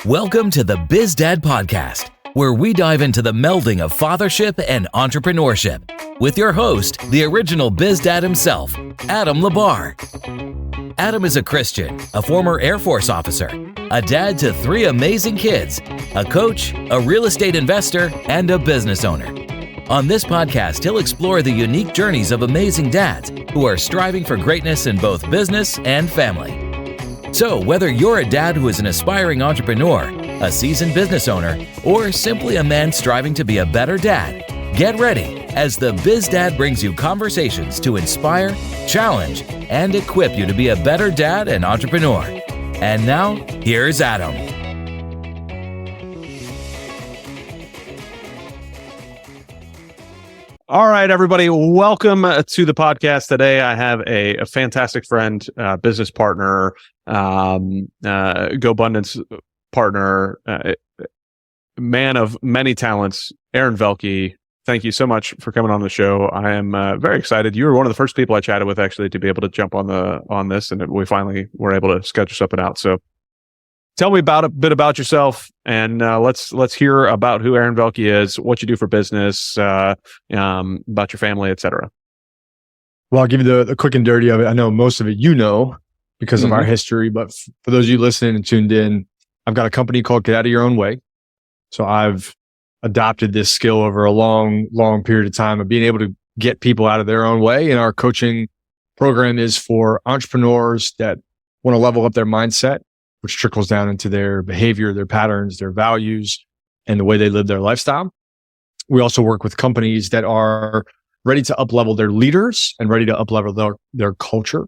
Welcome to the Biz Dad Podcast, where we dive into the melding of fathership and entrepreneurship with your host, the original Biz Dad himself, Adam Labar. Adam is a Christian, a former Air Force officer, a dad to 3 amazing kids, a coach, a real estate investor, and a business owner. On this podcast, he'll explore the unique journeys of amazing dads who are striving for greatness in both business and family. So whether you're a dad who is an aspiring entrepreneur, a seasoned business owner, or simply a man striving to be a better dad, get ready as the Biz Dad brings you conversations to inspire, challenge, and equip you to be a better dad and entrepreneur. And now, here's Adam. All right, everybody. Welcome to the podcast today. I have a fantastic friend, business partner, GoBundance partner, man of many talents, Aaron Velky. Thank you so much for coming on the show. I am very excited. You were one of the first people I chatted with actually to be able to jump on this, and we finally were able to schedule something out. So tell me a bit about yourself, and let's hear about who Aaron Velky is, what you do for business, about your family, etc. Well, I'll give you the quick and dirty of it. I know most of it you know because of our history, but for those of you listening and tuned in, I've got a company called Get Out of Your Own Way. So I've adopted this skill over a long period of time of being able to get people out of their own way. And our coaching program is for entrepreneurs that want to level up their mindset, which trickles down into their behavior, their patterns, their values, and the way they live their lifestyle. We also work with companies that are ready to up-level their leaders and ready to up-level their culture.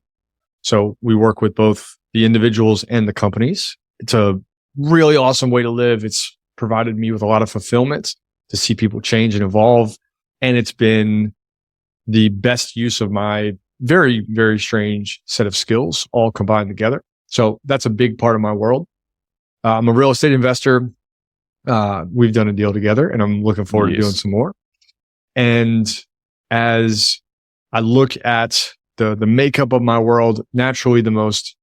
So we work with both the individuals and the companies. It's a really awesome way to live. It's provided me with a lot of fulfillment to see people change and evolve. And it's been the best use of my very, very strange set of skills all combined together. So that's a big part of my world. I'm a real estate investor. We've done a deal together and I'm looking forward to doing some more. And as I look at the makeup of my world, naturally the most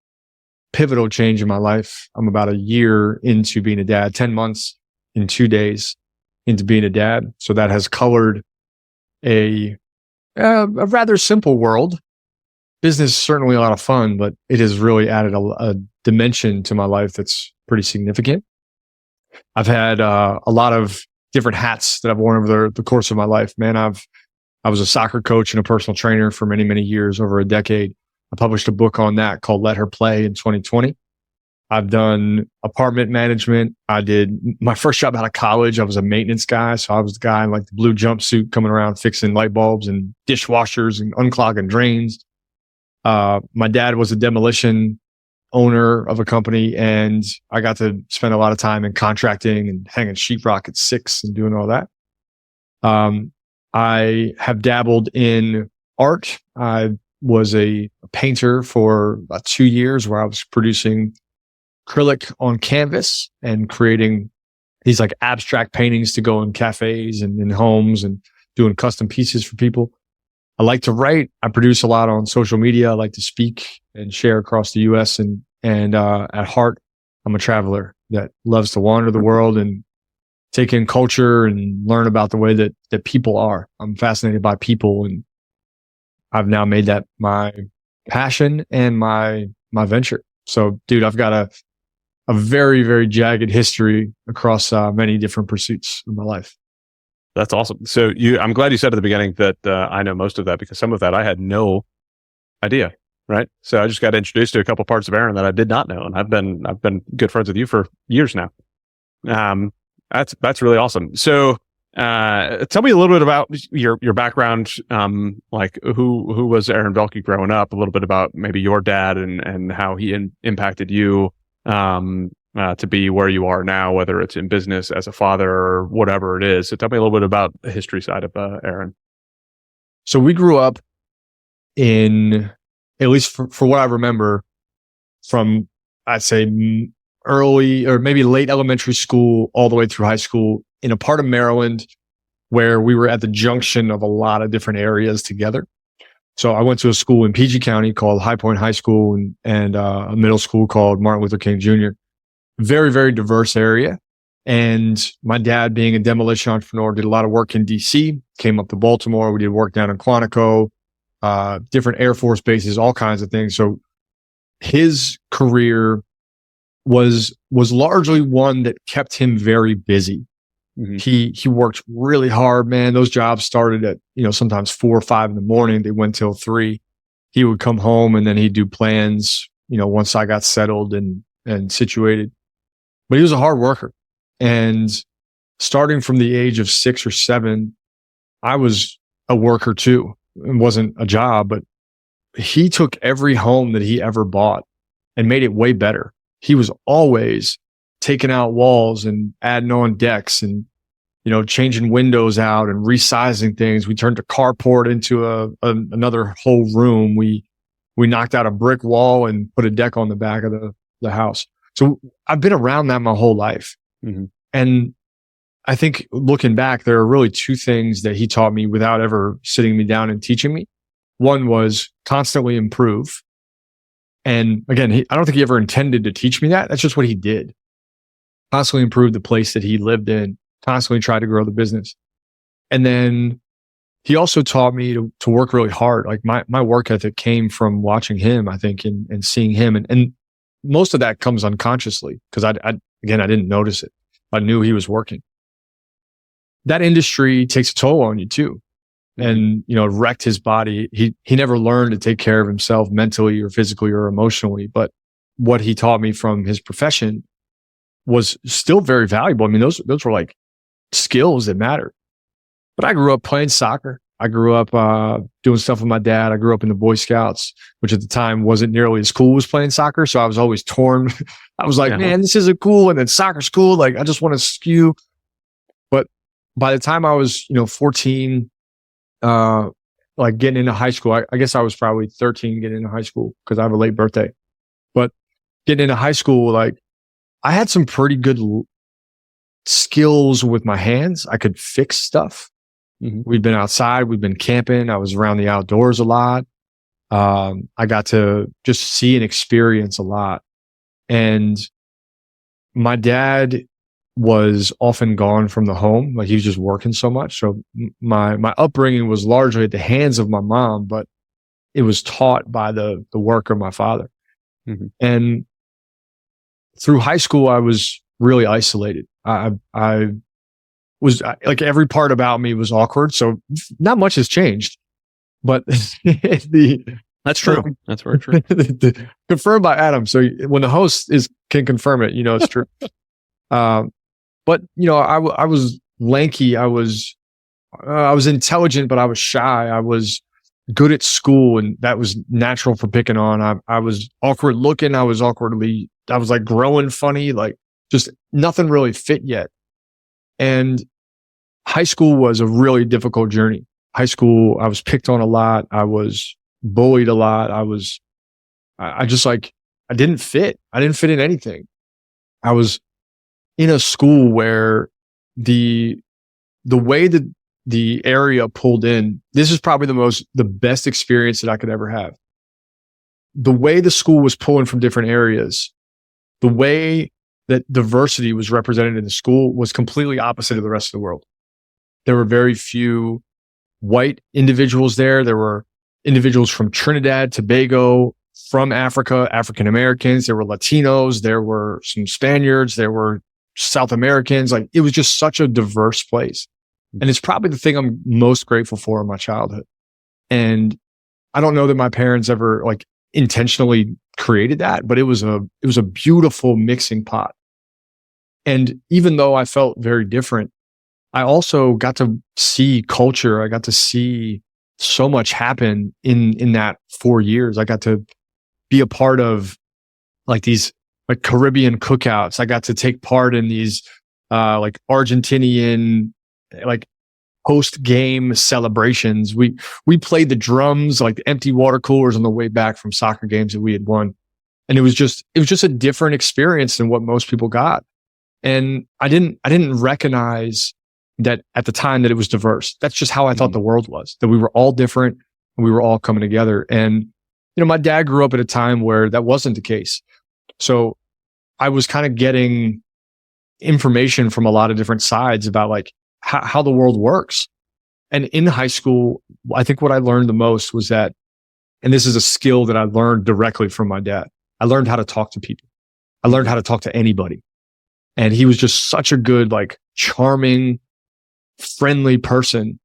pivotal change in my life, I'm about a year into being a dad, 10 months in 2 days into being a dad. So that has colored a rather simple world. Business is certainly a lot of fun, but it has really added a dimension to my life that's pretty significant. I've had a lot of different hats that I've worn over the course of my life. Man, I was a soccer coach and a personal trainer for many, many years, over a decade. I published a book on that called Let Her Play in 2020. I've done apartment management. I did my first job out of college. I was a maintenance guy. So I was the guy in like the blue jumpsuit coming around fixing light bulbs and dishwashers and unclogging drains. My dad was a demolition owner of a company, and I got to spend a lot of time in contracting and hanging sheetrock at 6 and doing all that. I have dabbled in art. I was a painter for about 2 years where I was producing acrylic on canvas and creating these like abstract paintings to go in cafes and in homes and doing custom pieces for people. I like to write. I produce a lot on social media. I like to speak and share across the US and at heart, I'm a traveler that loves to wander the world and take in culture and learn about the way that people are. I'm fascinated by people, and I've now made that my passion and my venture. So, dude, I've got a very, very jagged history across many different pursuits in my life. That's awesome. So I'm glad you said at the beginning that I know most of that, because some of that I had no idea. Right. So I just got introduced to a couple parts of Aaron that I did not know. And I've been good friends with you for years now. That's really awesome. So, tell me a little bit about your background. Like who was Aaron Velky growing up, a little bit about maybe your dad and how he impacted you, to be where you are now, whether it's in business as a father or whatever it is. So tell me a little bit about the history side of Aaron. So we grew up in, at least for what I remember, from, I'd say, early or maybe late elementary school all the way through high school, in a part of Maryland where we were at the junction of a lot of different areas together. So I went to a school in PG County called High Point High School and a middle school called Martin Luther King Jr. very, very diverse area. And my dad, being a demolition entrepreneur, did a lot of work in DC, came up to Baltimore. We did work down in Quantico, different Air Force bases, all kinds of things. So his career was largely one that kept him very busy. Mm-hmm. He worked really hard, man. Those jobs started at, sometimes 4 or 5 in the morning. They went till 3. He would come home and then he'd do plans, once I got settled and situated. But he was a hard worker. And starting from the age of 6 or 7, I was a worker too. It wasn't a job, but he took every home that he ever bought and made it way better. He was always taking out walls and adding on decks and, changing windows out and resizing things. We turned a carport into another whole room. We knocked out a brick wall and put a deck on the back of the house. So I've been around that my whole life. Mm-hmm. And I think looking back, there are really 2 things that he taught me without ever sitting me down and teaching me. One was constantly improve. And again, I don't think he ever intended to teach me that. That's just what he did. Constantly improve the place that he lived in, constantly try to grow the business. And then he also taught me to work really hard. Like my work ethic came from watching him, I think, and seeing him. And most of that comes unconsciously because I didn't notice it. I knew he was working. That industry takes a toll on you too. And, it wrecked his body. He never learned to take care of himself mentally or physically or emotionally. But what he taught me from his profession was still very valuable. I mean, those were like skills that mattered. But I grew up playing soccer. I grew up doing stuff with my dad. I grew up in the Boy Scouts, which at the time wasn't nearly as cool as playing soccer. So I was always torn. I was like, man, this isn't cool. And then soccer's cool. Like, I just want to skew. But by the time I was, 14, like getting into high school, I guess I was probably 13 getting into high school because I have a late birthday. But getting into high school, like I had some pretty good skills with my hands. I could fix stuff. Mm-hmm. We'd been outside, we'd been camping. I was around the outdoors a lot. I got to just see and experience a lot. And my dad was often gone from the home. Like he was just working so much. So my upbringing was largely at the hands of my mom, but it was taught by the work of my father. Mm-hmm. And through high school, I was really isolated. I was like, every part about me was awkward. So not much has changed, but that's true. That's very true. Confirmed by Adam. So when the host can confirm it, it's true. But I was lanky. I was intelligent, but I was shy. I was good at school, and that was natural for picking on. I was awkward looking. I was like growing funny, like just nothing really fit yet. And high school was a really difficult journey. High school, I was picked on a lot. I was bullied a lot. I didn't fit. I didn't fit in anything. I was in a school where the way that the area pulled in, this is probably the best experience that I could ever have. The way the school was pulling from different areas, the way that diversity was represented in the school was completely opposite of the rest of the world. There were very few white individuals there. There were individuals from Trinidad, Tobago, from Africa, African Americans. There were Latinos. There were some Spaniards. There were South Americans. Like, it was just such a diverse place. And it's probably the thing I'm most grateful for in my childhood. And I don't know that my parents ever like intentionally created that, but it was a beautiful mixing pot. And even though I felt very different, I also got to see culture. I got to see so much happen in that 4 years. I got to be a part of like these like Caribbean cookouts. I got to take part in these like Argentinian like post-game celebrations. We played the drums, like the empty water coolers on the way back from soccer games that we had won. And it was just a different experience than what most people got. And I didn't recognize that at the time that it was diverse. That's just how I thought the world was, that we were all different and we were all coming together. And, my dad grew up at a time where that wasn't the case. So I was kind of getting information from a lot of different sides about like how the world works. And in high school, I think what I learned the most was that, and this is a skill that I learned directly from my dad, I learned how to talk to people. I learned how to talk to anybody. And he was just such a good, like, charming, friendly person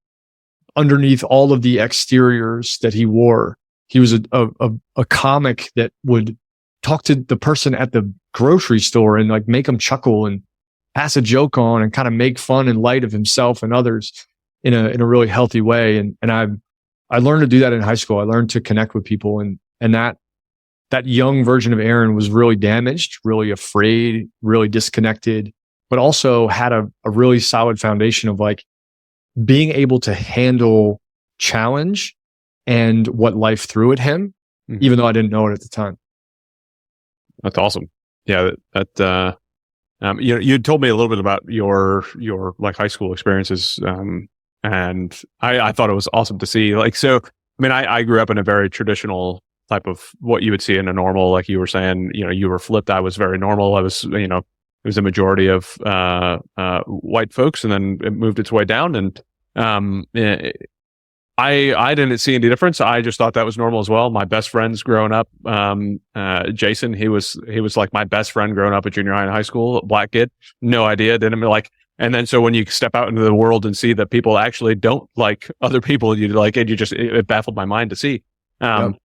underneath all of the exteriors that he wore. He was a comic that would talk to the person at the grocery store and like make them chuckle and pass a joke on and kind of make fun and light of himself and others in a really healthy way. And I learned to do that in high school. I learned to connect with people, and that young version of Aaron was really damaged, really afraid, really disconnected, but also had a really solid foundation of like being able to handle challenge and what life threw at him, even though I didn't know it at the time. That's awesome. Yeah. You told me a little bit about your like high school experiences. And I thought it was awesome to see. Like, so, I mean, I grew up in a very traditional type of what you would see in a normal, like you were saying, you were flipped. I was very normal. I was, it was a majority of white folks, and then it moved its way down. And I didn't see any difference. I just thought that was normal as well. My best friends growing up, Jason, he was like my best friend growing up at junior high and high school, black kid, no idea, didn't like. And then so when you step out into the world and see that people actually don't like other people, it baffled my mind to see. But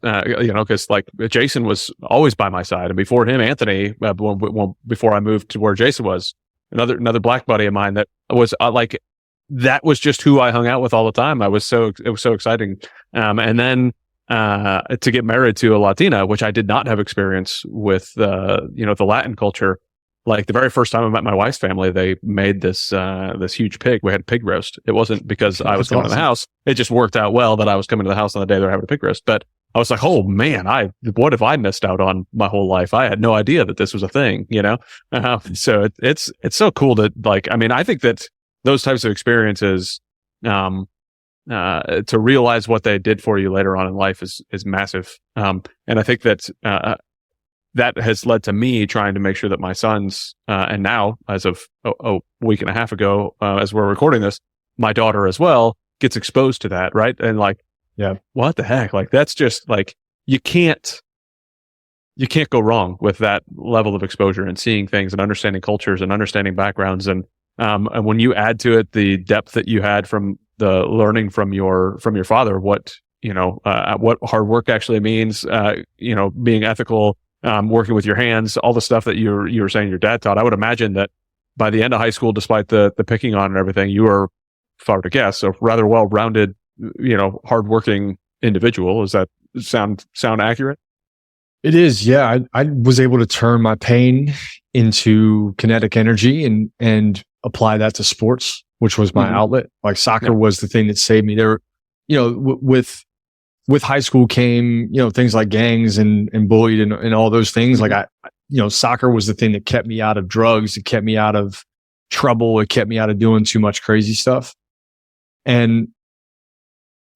because like Jason was always by my side, and before him, Anthony, before I moved to where Jason was, another black buddy of mine that was that was just who I hung out with all the time. It was so exciting. And then to get married to a Latina, which I did not have experience with, the Latin culture. Like the very first time I met my wife's family, they made this huge pig. We had pig roast. It wasn't because I was going to the house. It just worked out well that I was coming to the house on the day they were having a pig roast. But I was like, oh man, what have I missed out on my whole life? I had no idea that this was a thing, So it's so cool to I think that those types of experiences, to realize what they did for you later on in life is massive. And I think that, that has led to me trying to make sure that my sons, and now as of a week and a half ago, as we're recording this, my daughter as well gets exposed to that. Right. And what the heck? Like, that's just like, you can't go wrong with that level of exposure and seeing things and understanding cultures and understanding backgrounds. And when you add to it the depth that you had from the learning from your father, what hard work actually means, being ethical, working with your hands, all the stuff that you were saying your dad taught. I would imagine that by the end of high school, despite the picking on and everything, you were, if I were to guess, a rather well-rounded, hardworking individual. Does that sound accurate? It is. Yeah. I was able to turn my pain into kinetic energy and apply that to sports, which was my outlet. Like soccer was the thing that saved me. There, with high school came, things like gangs and bullied and all those things. Like soccer was the thing that kept me out of drugs. It kept me out of trouble. It kept me out of doing too much crazy stuff. And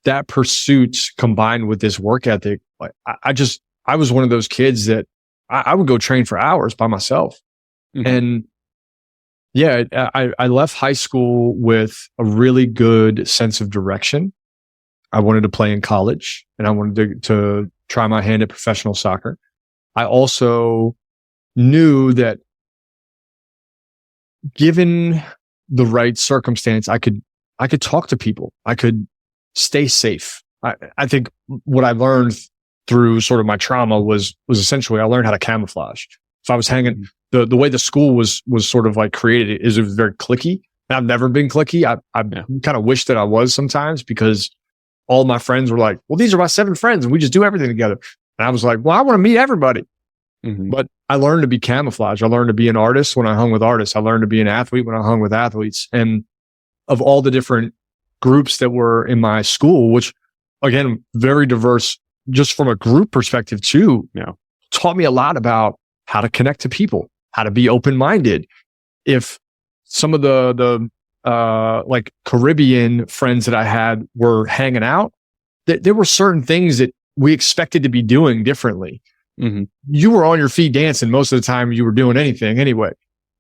that pursuit combined with this work ethic, like I was one of those kids that I would go train for hours by myself. And yeah, I left high school with a really good sense of direction. I wanted to play in college, and I wanted to try my hand at professional soccer. I also knew that given the right circumstance, I could talk to people. I could stay safe. I think what I learned through sort of my trauma was essentially I learned how to camouflage. If I was hanging, the way the school was sort of like created is it was very cliquey. And I've never been cliquey. I kind of wish that I was sometimes, because all my friends were like, well, these are my 7 friends and we just do everything together. And I was like, well, I want to meet everybody. But I learned to be camouflage. I learned to be an artist when I hung with artists. I learned to be an athlete when I hung with athletes. And of all the different groups that were in my school, which again, very diverse, just from a group perspective too, taught me a lot about how to connect to people, how to be open-minded. If some of the like Caribbean friends that I had were hanging out, there were certain things that we expected to be doing differently. you were on your feet dancing most of the time you were doing anything anyway,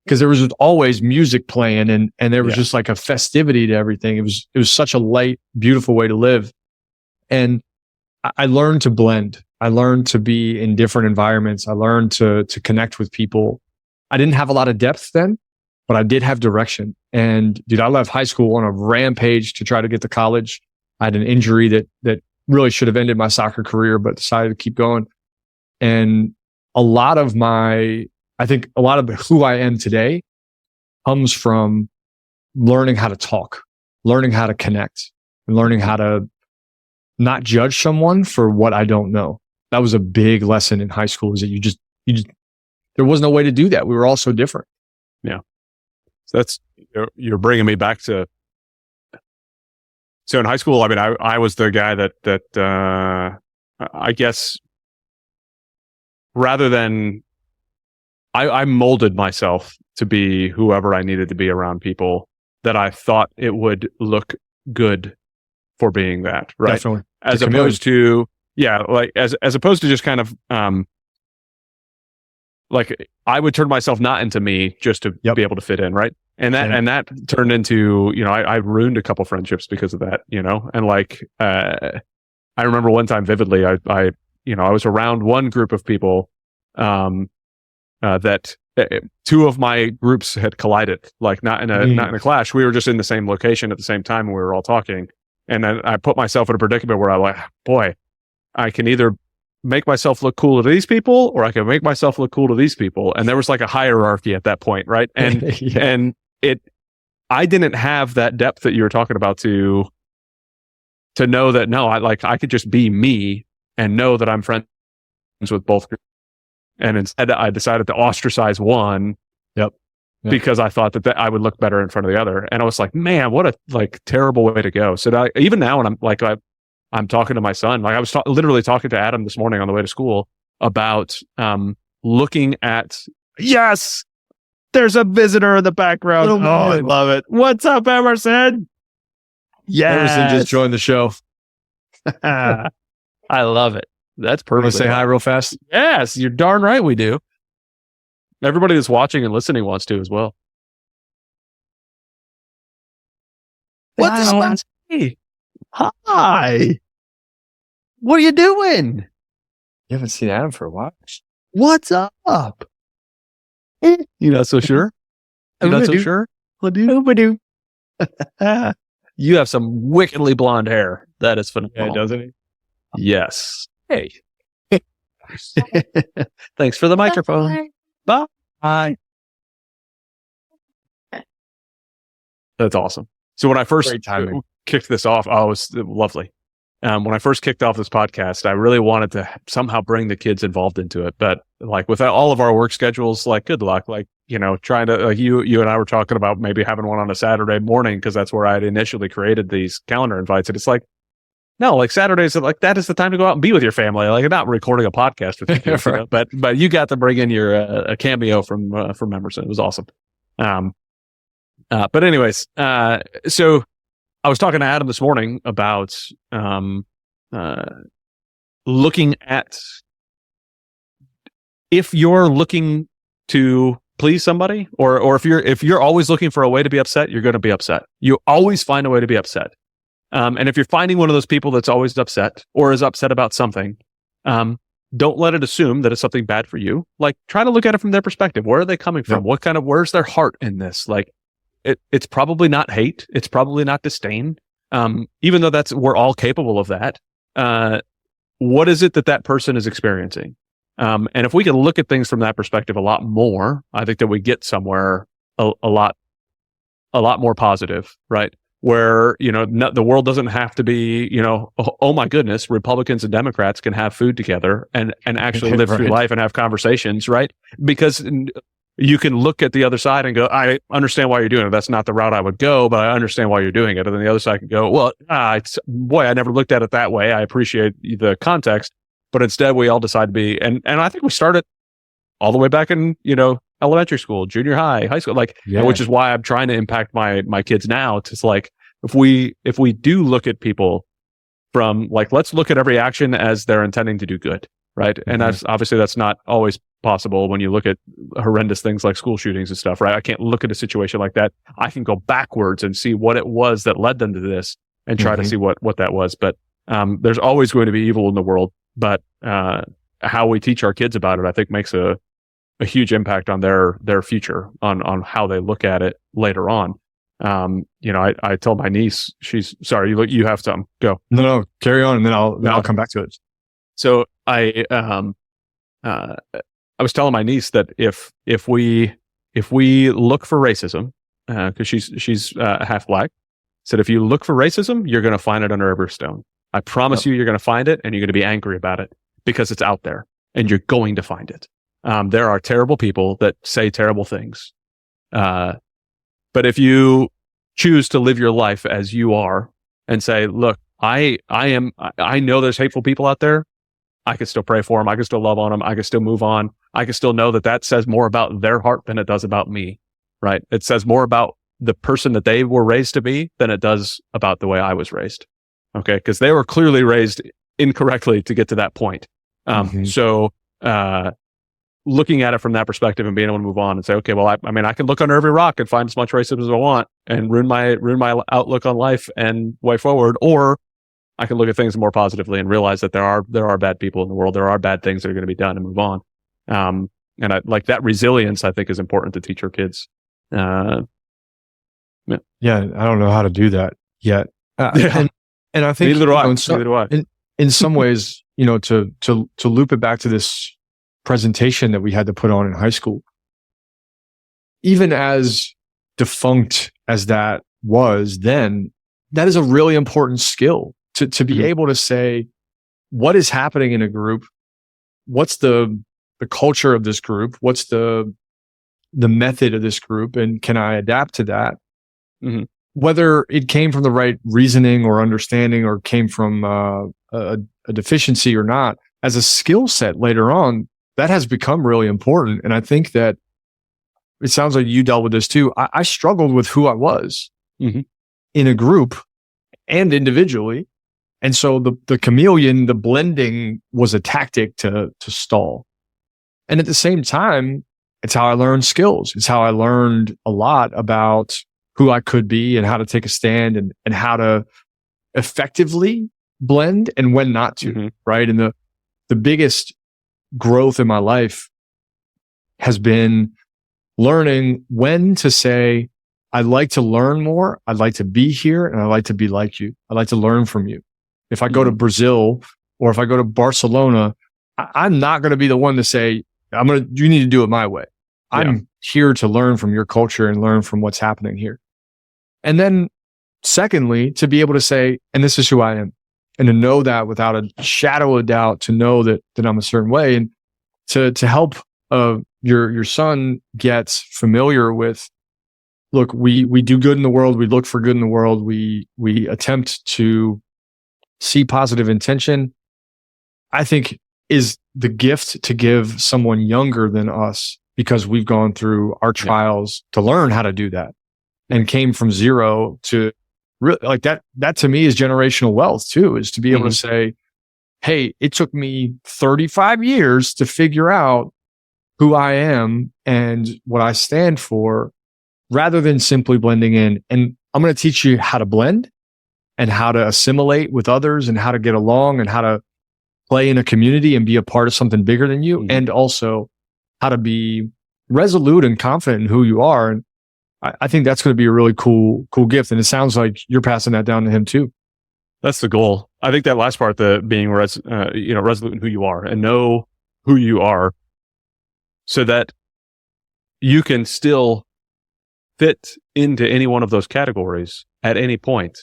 because there was always music playing and there was just like a festivity to everything. It was such a light, beautiful way to live. And I learned to blend. I learned to be in different environments. I learned to connect with people. I didn't have a lot of depth then, but I did have direction. And dude, I left high school on a rampage to try to get to college. I had an injury that really should have ended my soccer career, but decided to keep going. And I think a lot of who I am today comes from learning how to talk, learning how to connect, and learning how to not judge someone for what I don't know. That was a big lesson in high school, is that you just there was no way to do that. We were all so different. Yeah. So you're bringing me back to, so in high school, I mean, I was the guy that I guess rather than, I molded myself to be whoever I needed to be around people that I thought it would look good for being that, right? Definitely. As opposed to, like as opposed to just kind of, like I would turn myself not into me just to be able to fit in, right? And that turned into, I ruined a couple friendships because of that, and like, I remember one time vividly, I was around one group of people, that two of my groups had collided, like not in a clash. We were just in the same location at the same time, and we were all talking. And then I put myself in a predicament where I'm like, boy, I can either make myself look cool to these people, or I can make myself look cool to these people. And there was like a hierarchy at that point, right? And I didn't have that depth that you were talking about to know that I could just be me and know that I'm friends with both groups. And instead, I decided to ostracize one. Because I thought that I would look better in front of the other. And I was like, man, what a terrible way to go. So even now, when I'm talking to my son, like I was literally talking to Adam this morning on the way to school about looking at, yes, there's a visitor in the background. Oh, I love it. What's up, Emerson? Yes. Emerson just joined the show. I love it. That's perfect. Want to say hi real fast? Yes, you're darn right we do. Everybody that's watching and listening wants to as well. What's this? Hey. Hi. What are you doing? You haven't seen Adam for a while. What's up? You're not so sure? You're not so sure? What-do? You have some wickedly blonde hair. That is phenomenal. Yeah, doesn't he? Yes. Hey. Thanks for the microphone. Bye. That's awesome. So when I first kicked this off, it was lovely. When I first kicked off this podcast, I really wanted to somehow bring the kids involved into it. But like with all of our work schedules, like good luck, like, trying to, like you and I were talking about maybe having one on a Saturday morning, because that's where I had initially created these calendar invites. And it's like, no, like Saturdays, like that is the time to go out and be with your family. Like not recording a podcast with you, right. But you got to bring in your a cameo from Emerson. It was awesome. But anyways, so I was talking to Adam this morning about looking at, if you're looking to please somebody, or if you're always looking for a way to be upset, you're going to be upset. You always find a way to be upset. And if you're finding one of those people that's always upset or is upset about something, don't let it assume that it's something bad for you. Like try to look at it from their perspective. Where are they coming from? Where's their heart in this? Like it's probably not hate. It's probably not disdain. Even though we're all capable of that. What is it that person is experiencing? And if we can look at things from that perspective a lot more, I think that we get somewhere a lot more positive, right? Where, the world doesn't have to be, oh my goodness, Republicans and Democrats can have food together and actually live through life and have conversations, right? Because you can look at the other side and go, I understand why you're doing it. That's not the route I would go, but I understand why you're doing it. And then the other side can go, well, I never looked at it that way. I appreciate the context, but instead we all decide to be, and I think we started all the way back in, elementary school, junior high, high school, which is why I'm trying to impact my kids now. It's like, if we do look at people from like, let's look at every action as they're intending to do good. right? And that's not always possible when you look at horrendous things like school shootings and stuff, right? I can't look at a situation like that. I can go backwards and see what it was that led them to this and try to see what that was. But there's always going to be evil in the world, but how we teach our kids about it, I think, makes a huge impact on their future, on how they look at it later on. I tell my niece, she's sorry, you have something, go. No, carry on, and then I'll come back to it. So I was telling my niece that if we look for racism, because she's half black, said if you look for racism, you're going to find it under every stone. I promise you're going to find it, and you're going to be angry about it because it's out there, and you're going to find it. There are terrible people that say terrible things, but if you choose to live your life as you are and say, "Look, I know there's hateful people out there. I can still pray for them. I can still love on them. I can still move on. I can still know that says more about their heart than it does about me, right? It says more about the person that they were raised to be than it does about the way I was raised. Okay. Because they were clearly raised incorrectly to get to that point. So, looking at it from that perspective and being able to move on and say, okay, well, I can look under every rock and find as much racism as I want and ruin my outlook on life and way forward, or I can look at things more positively and realize that there are bad people in the world. There are bad things that are going to be done and move on. And I like that resilience, I think, is important to teach our kids. Yeah, I don't know how to do that yet. And I think neither do I. In some ways, to loop it back to this presentation that we had to put on in high school, even as defunct as that was then, that is a really important skill to be able to say, what is happening in a group? What's the culture of this group? What's the method of this group? And can I adapt to that? Whether it came from the right reasoning or understanding or came from a deficiency or not, as a skill set later on, that has become really important. And I think that it sounds like you dealt with this too. I struggled with who I was in a group and individually. And so the chameleon, the blending was a tactic to stall. And at the same time, it's how I learned skills. It's how I learned a lot about who I could be and how to take a stand and how to effectively blend and when not to, right? And the biggest growth in my life has been learning when to say, I'd like to learn more. I'd like to be here and I'd like to be like you. I'd like to learn from you. If I go to Brazil or if I go to Barcelona, I'm not going to be the one to say, you need to do it my way. Yeah. I'm here to learn from your culture and learn from what's happening here. And then secondly, to be able to say, and this is who I am, and to know that without a shadow of doubt, to know that I'm a certain way, and to help your son get familiar with, look, we do good in the world. We look for good in the world. We attempt to see positive intention, I think is the gift to give someone younger than us, because we've gone through our trials to learn how to do that and came from zero to really like that. That to me is generational wealth too, is to be able to say, hey, it took me 35 years to figure out who I am and what I stand for, rather than simply blending in. And I'm going to teach you how to blend and how to assimilate with others and how to get along and how to play in a community and be a part of something bigger than you. And also how to be resolute and confident in who you are. And I think that's going to be a really cool gift. And it sounds like you're passing that down to him too. That's the goal. I think that last part, the being resolute in who you are and know who you are, so that you can still fit into any one of those categories at any point,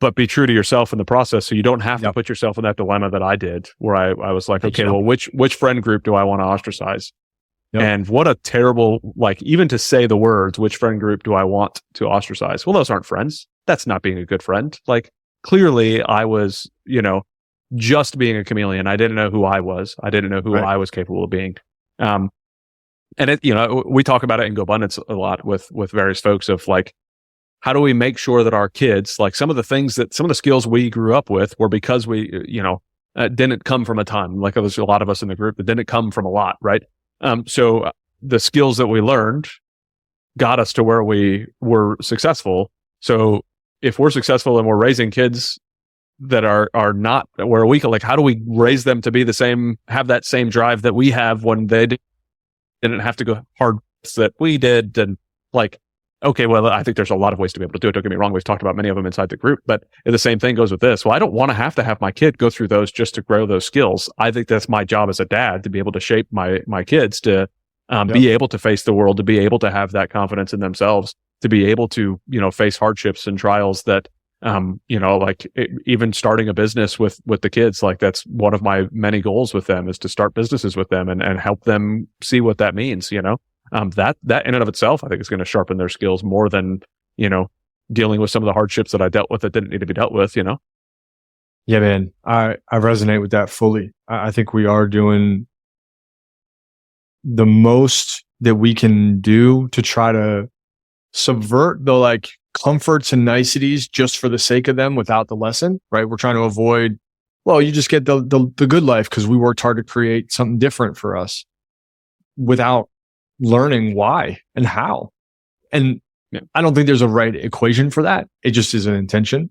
but be true to yourself in the process. So you don't have to put yourself in that dilemma that I did, where I was like, okay, well, which friend group do I want to ostracize? And what a terrible, like, even to say the words, which friend group do I want to ostracize? Well, those aren't friends. That's not being a good friend. Like, clearly I was, just being a chameleon. I didn't know who I was. I didn't know who I was capable of being. And it, we talk about it in GoBundance a lot with various folks of like, how do we make sure that our kids, like some of the skills we grew up with were because we, didn't come from a ton. Like there's a lot of us in the group that didn't come from a lot, right? So the skills that we learned got us to where we were successful. So if we're successful and we're raising kids that are not where we can, like, how do we raise them to be the same, have that same drive that we have when they didn't have to go hard that we did? And like, okay, well, I think there's a lot of ways to be able to do it. Don't get me wrong. We've talked about many of them inside the group, but the same thing goes with this. Well, I don't want to have my kid go through those just to grow those skills. I think that's my job as a dad, to be able to shape my kids to be able to face the world, to be able to have that confidence in themselves, to be able to, face hardships and trials that, even starting a business with the kids, like that's one of my many goals with them, is to start businesses with them and help them see what that means, that in and of itself, I think is going to sharpen their skills more than, dealing with some of the hardships that I dealt with that didn't need to be dealt with, Yeah, man, I resonate with that fully. I think we are doing the most that we can do to try to subvert the like comforts and niceties just for the sake of them without the lesson, right? We're trying to avoid, well, you just get the good life because we worked hard to create something different for us without learning why and how. And I don't think there's a right equation for that. It just is an intention.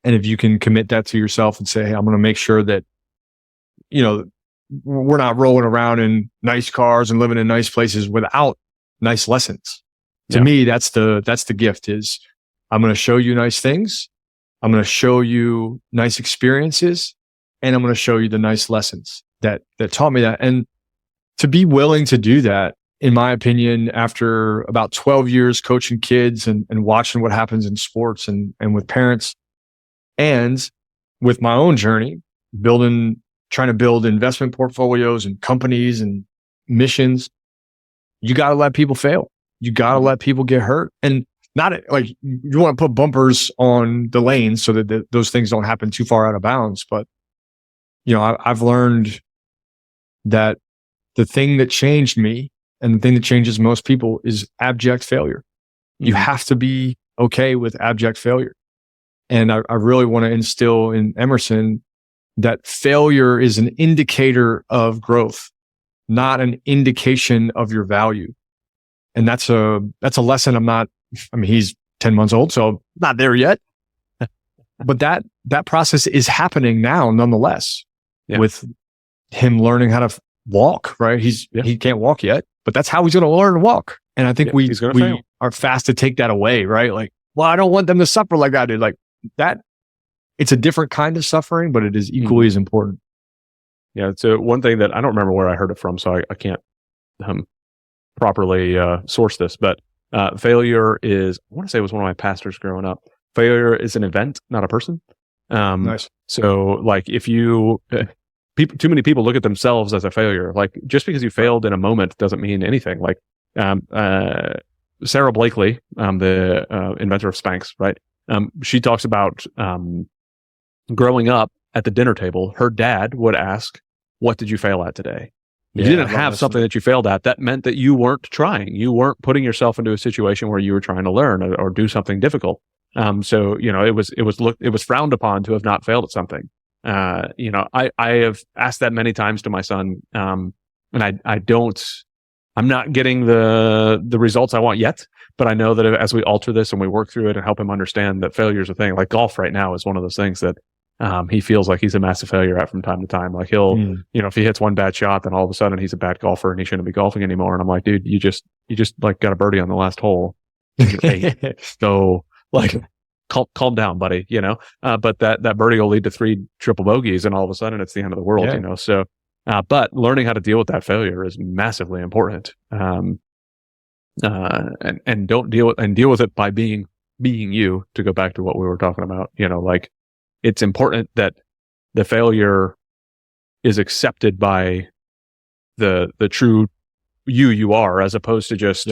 And if you can commit that to yourself and say, hey, I'm going to make sure that, we're not rolling around in nice cars and living in nice places without nice lessons. To me, that's the gift is I'm going to show you nice things. I'm going to show you nice experiences, and I'm going to show you the nice lessons that taught me that. And to be willing to do that, in my opinion, after about 12 years coaching kids and watching what happens in sports and with parents, and with my own journey, trying to build investment portfolios and companies and missions, you got to let people fail. You got to let people get hurt. And not like you want to put bumpers on the lanes so that those things don't happen too far out of bounds. But, I've learned that the thing that changed me and the thing that changes most people is abject failure. You have to be okay with abject failure. And I really want to instill in Emerson that failure is an indicator of growth, not an indication of your value. And that's a lesson he's 10 months old, so not there yet. But that process is happening now nonetheless with him learning how to walk, right? He can't walk yet, but that's how he's going to learn to walk. And I think we are fast to take that away, right? Like, well, I don't want them to suffer like I did. Like that, it's a different kind of suffering, but it is equally as important. Yeah. So one thing that I don't remember where I heard it from, so I can't properly source this, but failure is, I want to say it was one of my pastors growing up. Failure is an event, not a person. Nice. So like if too many people look at themselves as a failure. Like just because you failed in a moment doesn't mean anything. Like Sarah Blakely, the inventor of Spanx, right? She talks about growing up at the dinner table, her dad would ask, what did you fail at today? You didn't have something that you failed at. That meant that you weren't trying. You weren't putting yourself into a situation where you were trying to learn or do something difficult. So, it was frowned upon to have not failed at something. I have asked that many times to my son. And I'm not getting the results I want yet, but I know that as we alter this and we work through it and help him understand that failure is a thing, like golf right now is one of those things that he feels like he's a massive failure at from time to time. Like he'll, if he hits one bad shot, then all of a sudden he's a bad golfer and he shouldn't be golfing anymore. And I'm like, dude, you just like got a birdie on the last hole. So like, calm down, buddy, but that birdie will lead to 3 triple bogeys and all of a sudden it's the end of the world, So, but learning how to deal with that failure is massively important. And deal with it by being you, to go back to what we were talking about, like it's important that the failure is accepted by the true you are, as opposed to just,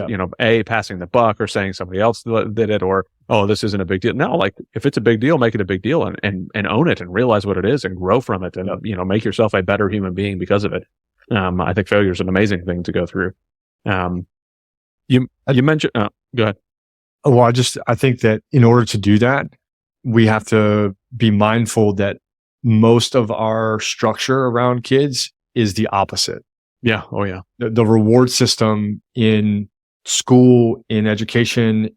passing the buck or saying somebody else did it, or, oh, this isn't a big deal. No, like if it's a big deal, make it a big deal and own it and realize what it is and grow from it and, make yourself a better human being because of it. I think failure is an amazing thing to go through. You mentioned, go ahead. Well, I think that in order to do that, we have to be mindful that most of our structure around kids is the opposite. Yeah. Oh, yeah. The reward system in school, in education,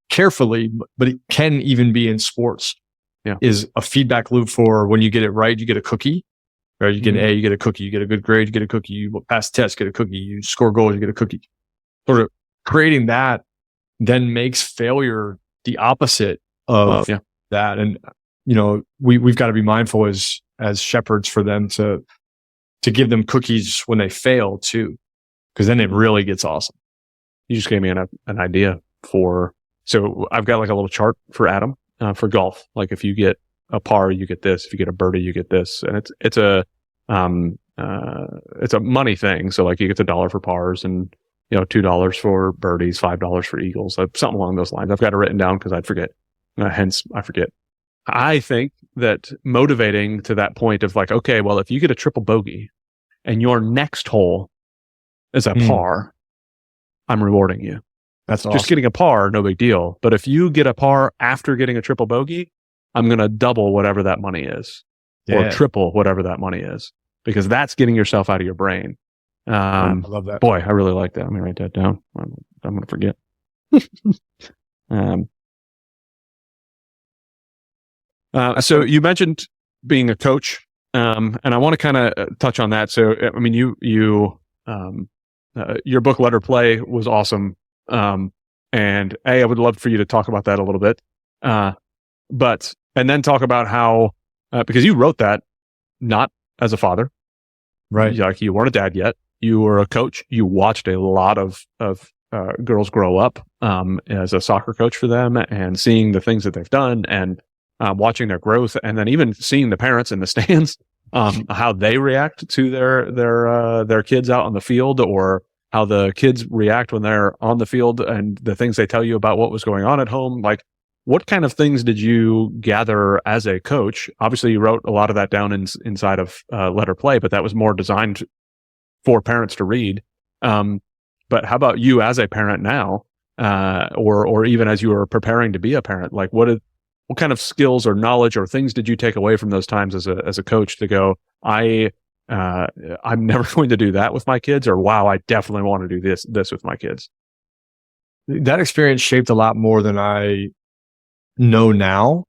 carefully, but it can even be in sports, is a feedback loop for when you get it right, you get a cookie. Or you get an A, you get a cookie. You get a good grade, you get a cookie. You pass the test, get a cookie. You score goals, you get a cookie. Sort of creating that then makes failure the opposite of that. And, we've got to be mindful as shepherds for them to give them cookies when they fail too, because then it really gets awesome. You just gave me an idea so I've got like a little chart for Adam for golf. Like if you get a par, you get this. If you get a birdie, you get this. And it's a money thing. So like you get $1 for pars and, $2 for birdies, $5 for eagles, something along those lines. I've got it written down because I'd forget. Hence I forget. I think that motivating to that point of like, okay, well, if you get a triple bogey and your next hole is a par, I'm rewarding you. That's awesome. Just getting a par, no big deal. But if you get a par after getting a triple bogey, I'm going to double whatever that money is or triple whatever that money is, because that's getting yourself out of your brain. I love that. Boy, I really like that. Let me write that down. I'm going to forget. So you mentioned being a coach, and I want to kind of touch on that. So, I mean, your book, Let Her Play, was awesome. And I would love for you to talk about that a little bit. And then talk about how, because you wrote that not as a father, right? Like you weren't a dad yet. You were a coach. You watched a lot of girls grow up, as a soccer coach for them and seeing the things that they've done and, watching their growth, and then even seeing the parents in the stands, how they react to their kids out on the field, or how the kids react when they're on the field and the things they tell you about what was going on at home. Like, what kind of things did you gather as a coach? Obviously, you wrote a lot of that down inside of Let Her Play, but that was more designed for parents to read. But how about you as a parent now, or even as you were preparing to be a parent? Like, what kind of skills or knowledge or things did you take away from those times as a coach to go, I'm never going to do that with my kids, or wow, I definitely want to do this with my kids? That experience shaped a lot more than I know now.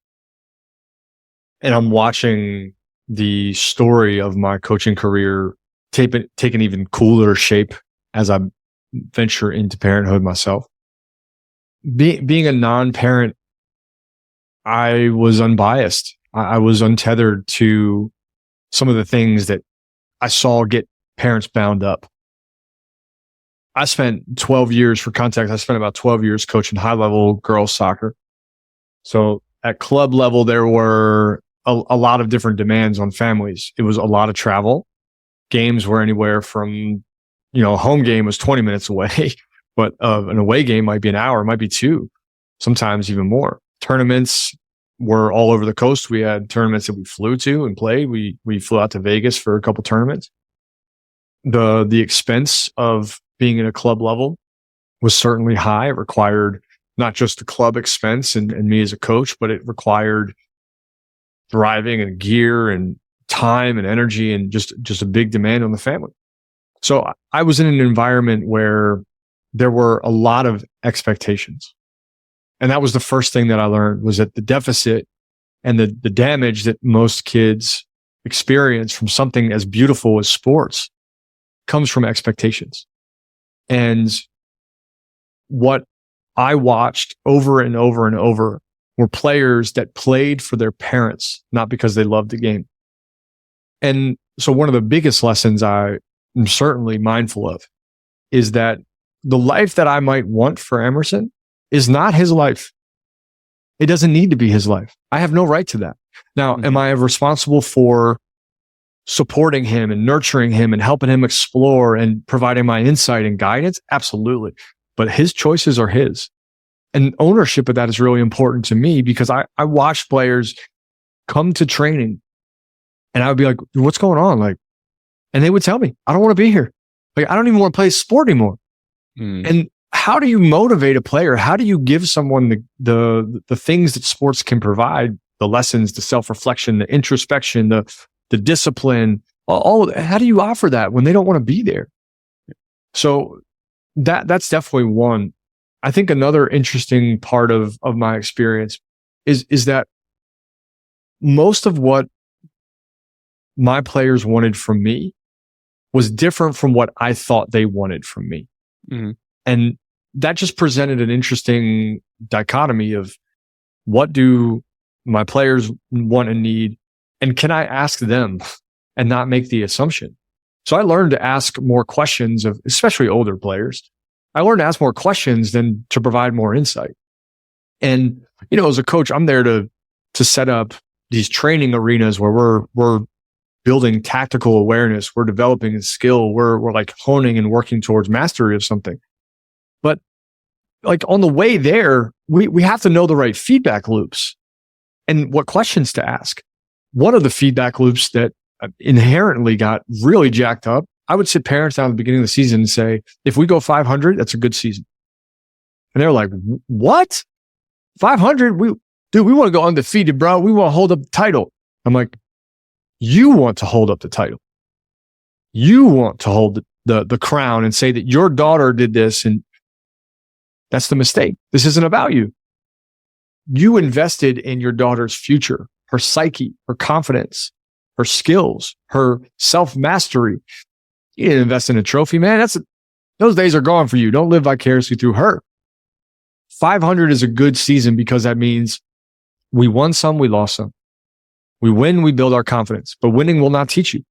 And I'm watching the story of my coaching career take an even cooler shape as I venture into parenthood myself. Being a non-parent, I was unbiased. I was untethered to some of the things that I saw get parents bound up. I spent 12 years, for context, I spent about 12 years coaching high-level girls soccer. So at club level, there were a lot of different demands on families. It was a lot of travel. Games were anywhere from, home game was 20 minutes away, but an away game might be an hour, might be 2, sometimes even more. Tournaments were all over the coast. We had tournaments that we flew to and played. We flew out to Vegas for a couple tournaments. The expense of being in a club level was certainly high. It required not just the club expense and me as a coach, but it required driving and gear and time and energy and just a big demand on the family. So I was in an environment where there were a lot of expectations. And that was the first thing that I learned, was that the deficit and the damage that most kids experience from something as beautiful as sports comes from expectations. And what I watched over and over and over were players that played for their parents, not because they loved the game. And so one of the biggest lessons I am certainly mindful of is that the life that I might want for Emerson is not his life. It doesn't need to be his life. I have no right to that. Now, am I responsible for supporting him and nurturing him and helping him explore and providing my insight and guidance? Absolutely. But his choices are his. And ownership of that is really important to me, because I watch players come to training and I would be like, what's going on? And they would tell me, I don't want to be here. I don't even want to play sport anymore. And how do you motivate a player? How do you give someone the things that sports can provide the lessons, the self-reflection, the introspection, the discipline, how do you offer that when they don't want to be there? So that's definitely one. I think another interesting part of my experience is that most of what my players wanted from me was different from what I thought they wanted from me. Mm-hmm. And that just presented an interesting dichotomy of what do my players want and need, and can I ask them and not make the assumption? So I learned to ask more questions of, especially older players. I learned to ask more questions than to provide more insight. And, as a coach, I'm there to set up these training arenas where we're building tactical awareness. We're developing a skill. We're like honing and working towards mastery of something. But like on the way there, we have to know the right feedback loops and what questions to ask. One of the feedback loops that inherently got really jacked up, I would sit parents down at the beginning of the season and say, if we go 500, that's a good season. And they're like, what? 500? We want to go undefeated, bro. We want to hold up the title. I'm like, you want to hold up the title. You want to hold the crown and say that your daughter did this, and that's the mistake. This isn't about you. You invested in your daughter's future, her psyche, her confidence, her skills, her self-mastery. You didn't invest in a trophy, man. Those days are gone for you. Don't live vicariously through her. 500 is a good season because that means we won some, we lost some. We win, we build our confidence, but winning will not teach you.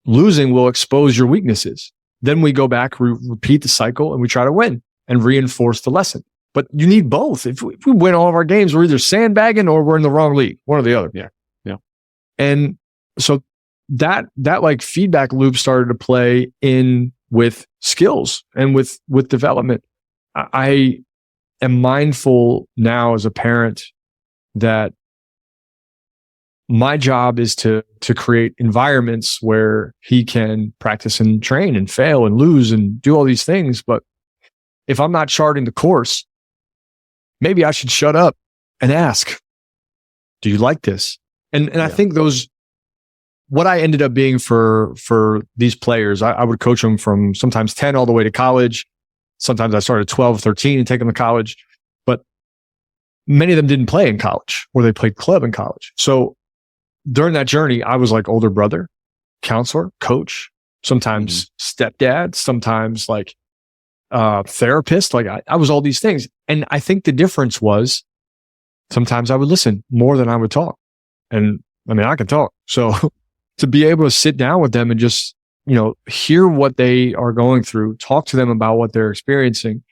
Losing will expose your weaknesses. Then we go back, repeat the cycle, and we try to win and reinforce the lesson. But you need both. If we win all of our games, we're either sandbagging or we're in the wrong league, one or the other. Yeah. And so that like feedback loop started to play in with skills and with development. I am mindful now as a parent that my job is to create environments where he can practice and train and fail and lose and do all these things. But if I'm not charting the course, maybe I should shut up and ask, do you like this? And I think what I ended up being for these players, I would coach them from sometimes 10 all the way to college. Sometimes I started 12, 13 and take them to college, but many of them didn't play in college or they played club in college. So during that journey, I was like older brother, counselor, coach, sometimes stepdad, sometimes like therapist. Like I was all these things. And I think the difference was sometimes I would listen more than I would talk. And I mean, I can talk. So to be able to sit down with them and just, hear what they are going through, talk to them about what they're experiencing,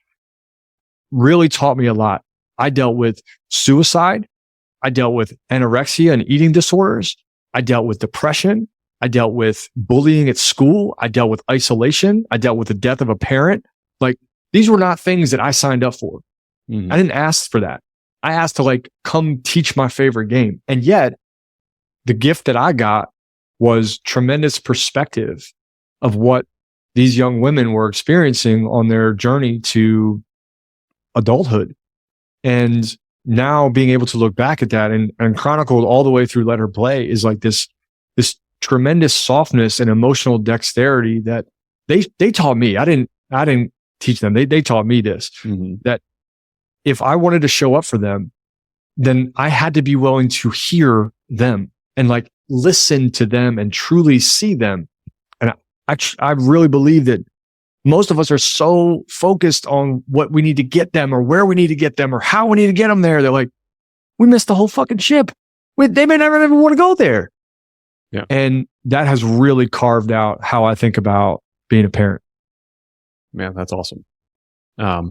really taught me a lot. I dealt with suicide. I dealt with anorexia and eating disorders. I dealt with depression. I dealt with bullying at school. I dealt with isolation. I dealt with the death of a parent. Like these were not things that I signed up for. Mm-hmm. I didn't ask for that. I asked to come teach my favorite game. And yet the gift that I got was tremendous perspective of what these young women were experiencing on their journey to adulthood. And now being able to look back at that and chronicled all the way through Let Her Play is like this tremendous softness and emotional dexterity that they taught me. I didn't teach them. They taught me this, that if I wanted to show up for them, then I had to be willing to hear them and listen to them and truly see them. And I really believe that most of us are so focused on what we need to get them or where we need to get them or how we need to get them there. They're like, we missed the whole fucking ship. They may never even want to go there. Yeah. And that has really carved out how I think about being a parent. Man, that's awesome. I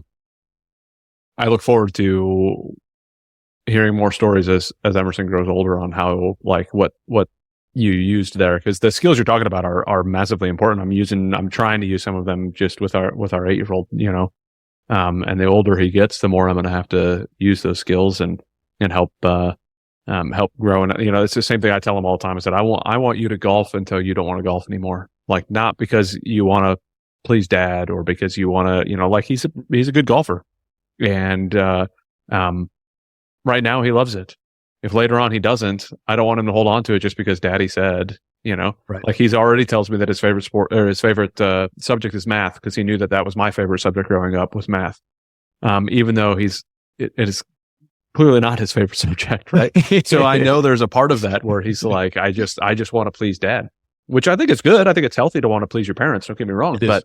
look forward to hearing more stories as Emerson grows older on how what you used there, because the skills you're talking about are massively important. I'm trying to use some of them just with our 8-year-old, and the older he gets, the more I'm going to have to use those skills and help grow. And it's the same thing I tell him all the time. I said, I want you to golf until you don't want to golf anymore. Not because you want to please dad or because you want to, he's a good golfer. And right now he loves it. if later on he doesn't, I don't want him to hold on to it just because daddy said, Right. like he's already tells me that his favorite sport or his favorite subject is math because he knew that was my favorite subject growing up was math. Even though it is clearly not his favorite subject, right? So I know there's a part of that where he's like, I just want to please dad, which I think is good. I think it's healthy to want to please your parents. Don't get me wrong, but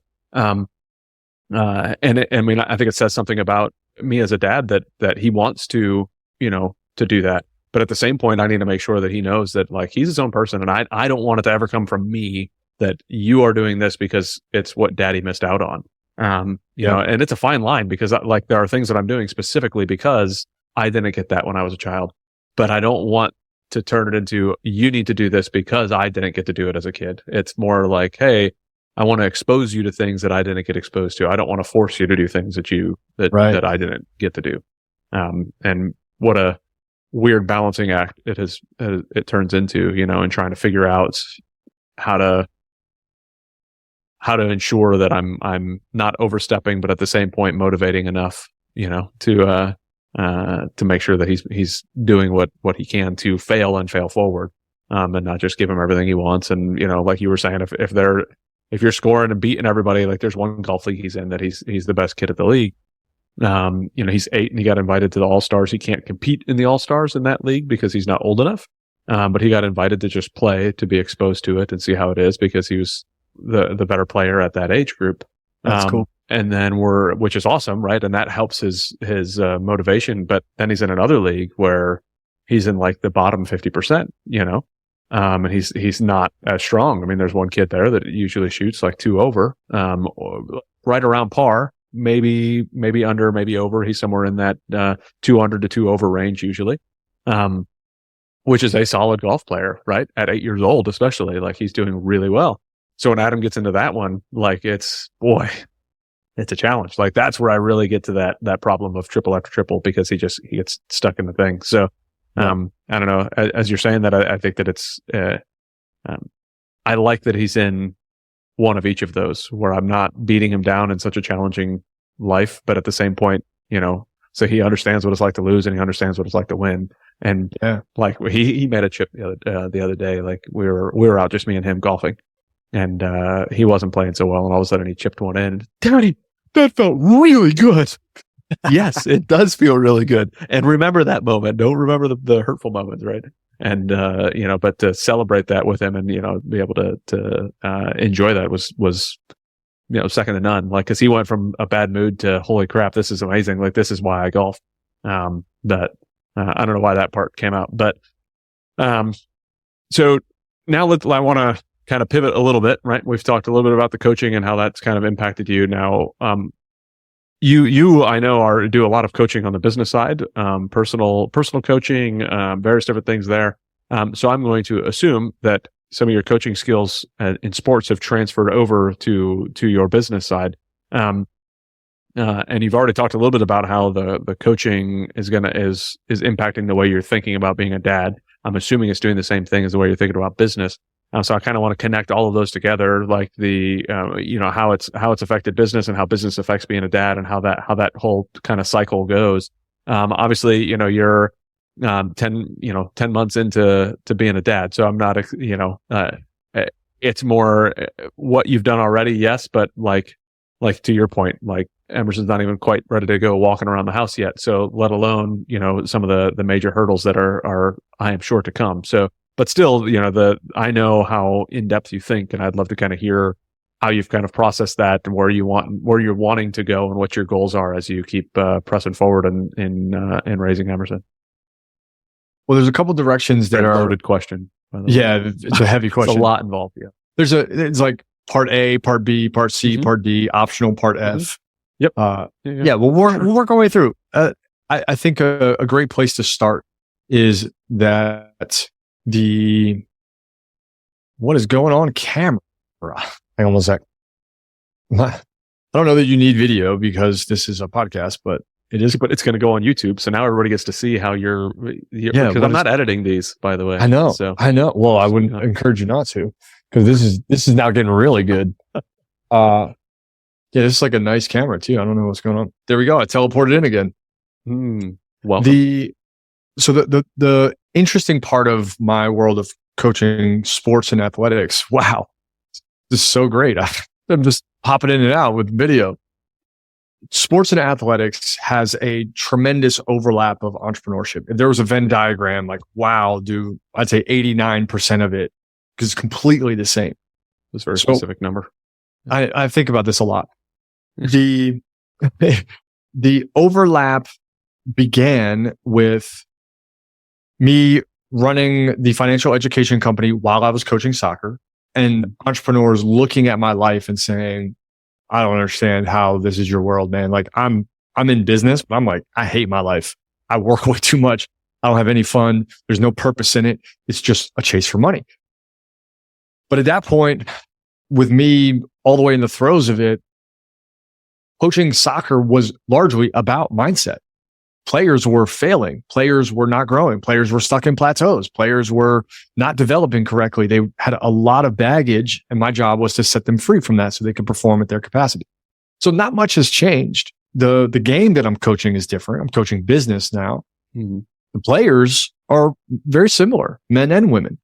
I think it says something about me as a dad that he wants to, to do that. But at the same point, I need to make sure that he knows that like he's his own person, and I don't want it to ever come from me that you are doing this because it's what daddy missed out on. And it's a fine line because like there are things that I'm doing specifically because I didn't get that when I was a child, but I don't want to turn it into you need to do this because I didn't get to do it as a kid. It's more like, hey, I want to expose you to things that I didn't get exposed to. I don't want to force you to do things that I didn't get to do. And what a weird balancing act it turns into, and trying to figure out how to ensure that I'm not overstepping, but at the same point motivating enough, to make sure that he's doing what he can to fail and fail forward, and not just give him everything he wants. And like you were saying, if you're scoring and beating everybody, like there's one golf league he's in that he's the best kid at the league. He's 8 and he got invited to the All-Stars. He can't compete in the All-Stars in that league because he's not old enough. But he got invited to just play, to be exposed to it and see how it is because he was the better player at that age group. That's cool. And then which is awesome, right? And that helps his motivation. But then he's in another league where he's in like the bottom 50%, and he's not as strong. I mean, there's one kid there that usually shoots like 2 over, right around par. Maybe under, maybe over. He's somewhere in that 200 to 2 over range usually, which is a solid golf player, right? At 8 years old, especially, like he's doing really well. So when Adam gets into that one, like it's a challenge. Like that's where I really get to that problem of triple after triple because he gets stuck in the thing. So I don't know. As you're saying that, I think that it's I like that he's in one of each of those where I'm not beating him down in such a challenging life, but at the same point, so he understands what it's like to lose and he understands what it's like to win. And like he made a chip the other day, like we were out, just me and him golfing, and he wasn't playing so well, and all of a sudden he chipped one in. Daddy, that felt really good. Yes, it does feel really good. And remember that moment. Don't remember the hurtful moments, right? And but to celebrate that with him and be able to enjoy that was second to none. Like, because he went from a bad mood to holy crap, this is amazing. Like, this is why I golf. But I don't know why that part came out. But so now I want to kind of pivot a little bit, right? We've talked a little bit about the coaching and how that's kind of impacted you. Now, you I know do a lot of coaching on the business side, personal coaching, various different things there. So I'm going to assume that some of your coaching skills in sports have transferred over to your business side. And you've already talked a little bit about how the coaching is impacting the way you're thinking about being a dad. I'm assuming it's doing the same thing as the way you're thinking about business. So I kind of want to connect all of those together, like the how it's affected business and how business affects being a dad and how that whole kind of cycle goes. Obviously, you're 10 months into being a dad, so I'm not it's more what you've done already, yes, but like to your point, like Emerson's not even quite ready to go walking around the house yet, so let alone some of the major hurdles that are I am sure to come. So. But still, I know how in depth you think, and I'd love to kind of hear how you've kind of processed that and where you're wanting to go and what your goals are as you keep pressing forward in raising Emerson. Well, there's a couple directions that are loaded question. By the way. Yeah, it's a heavy question. It's a lot involved. Yeah, it's like part A, part B, part C, part D, optional, part F. Yep. Yeah. We'll work our way through. I think a great place to start is that. What is going on camera? Hang on one sec. I don't know that you need video because this is a podcast, but it is. But it's going to go on YouTube, so now everybody gets to see how you're because I'm not editing these, by the way. I know. So I know. Well, I wouldn't encourage you not to, because this is now getting really good. Yeah, this is like a nice camera too. I don't know what's going on. There we go. I teleported in again. Welcome. So the interesting part of my world of coaching sports and athletics, wow, this is so great. I'm just popping in and out with video. Sports and athletics has a tremendous overlap of entrepreneurship. If there was a Venn diagram, like, wow, dude, I'd say 89% of it is completely the same. That's a very specific number. I think about this a lot. The overlap began with me running the financial education company while I was coaching soccer, and entrepreneurs looking at my life and saying, I don't understand how this is your world, man. Like I'm in business, but I'm like, I hate my life. I work way too much. I don't have any fun. There's no purpose in it. It's just a chase for money. But at that point, with me all the way in the throes of it, coaching soccer was largely about mindset. Players were failing. Players were not growing. Players were stuck in plateaus. Players were not developing correctly. They had a lot of baggage, and my job was to set them free from that so they could perform at their capacity. So not much has changed. The game that I'm coaching is different. I'm coaching business now. Mm-hmm. The players are very similar, men and women.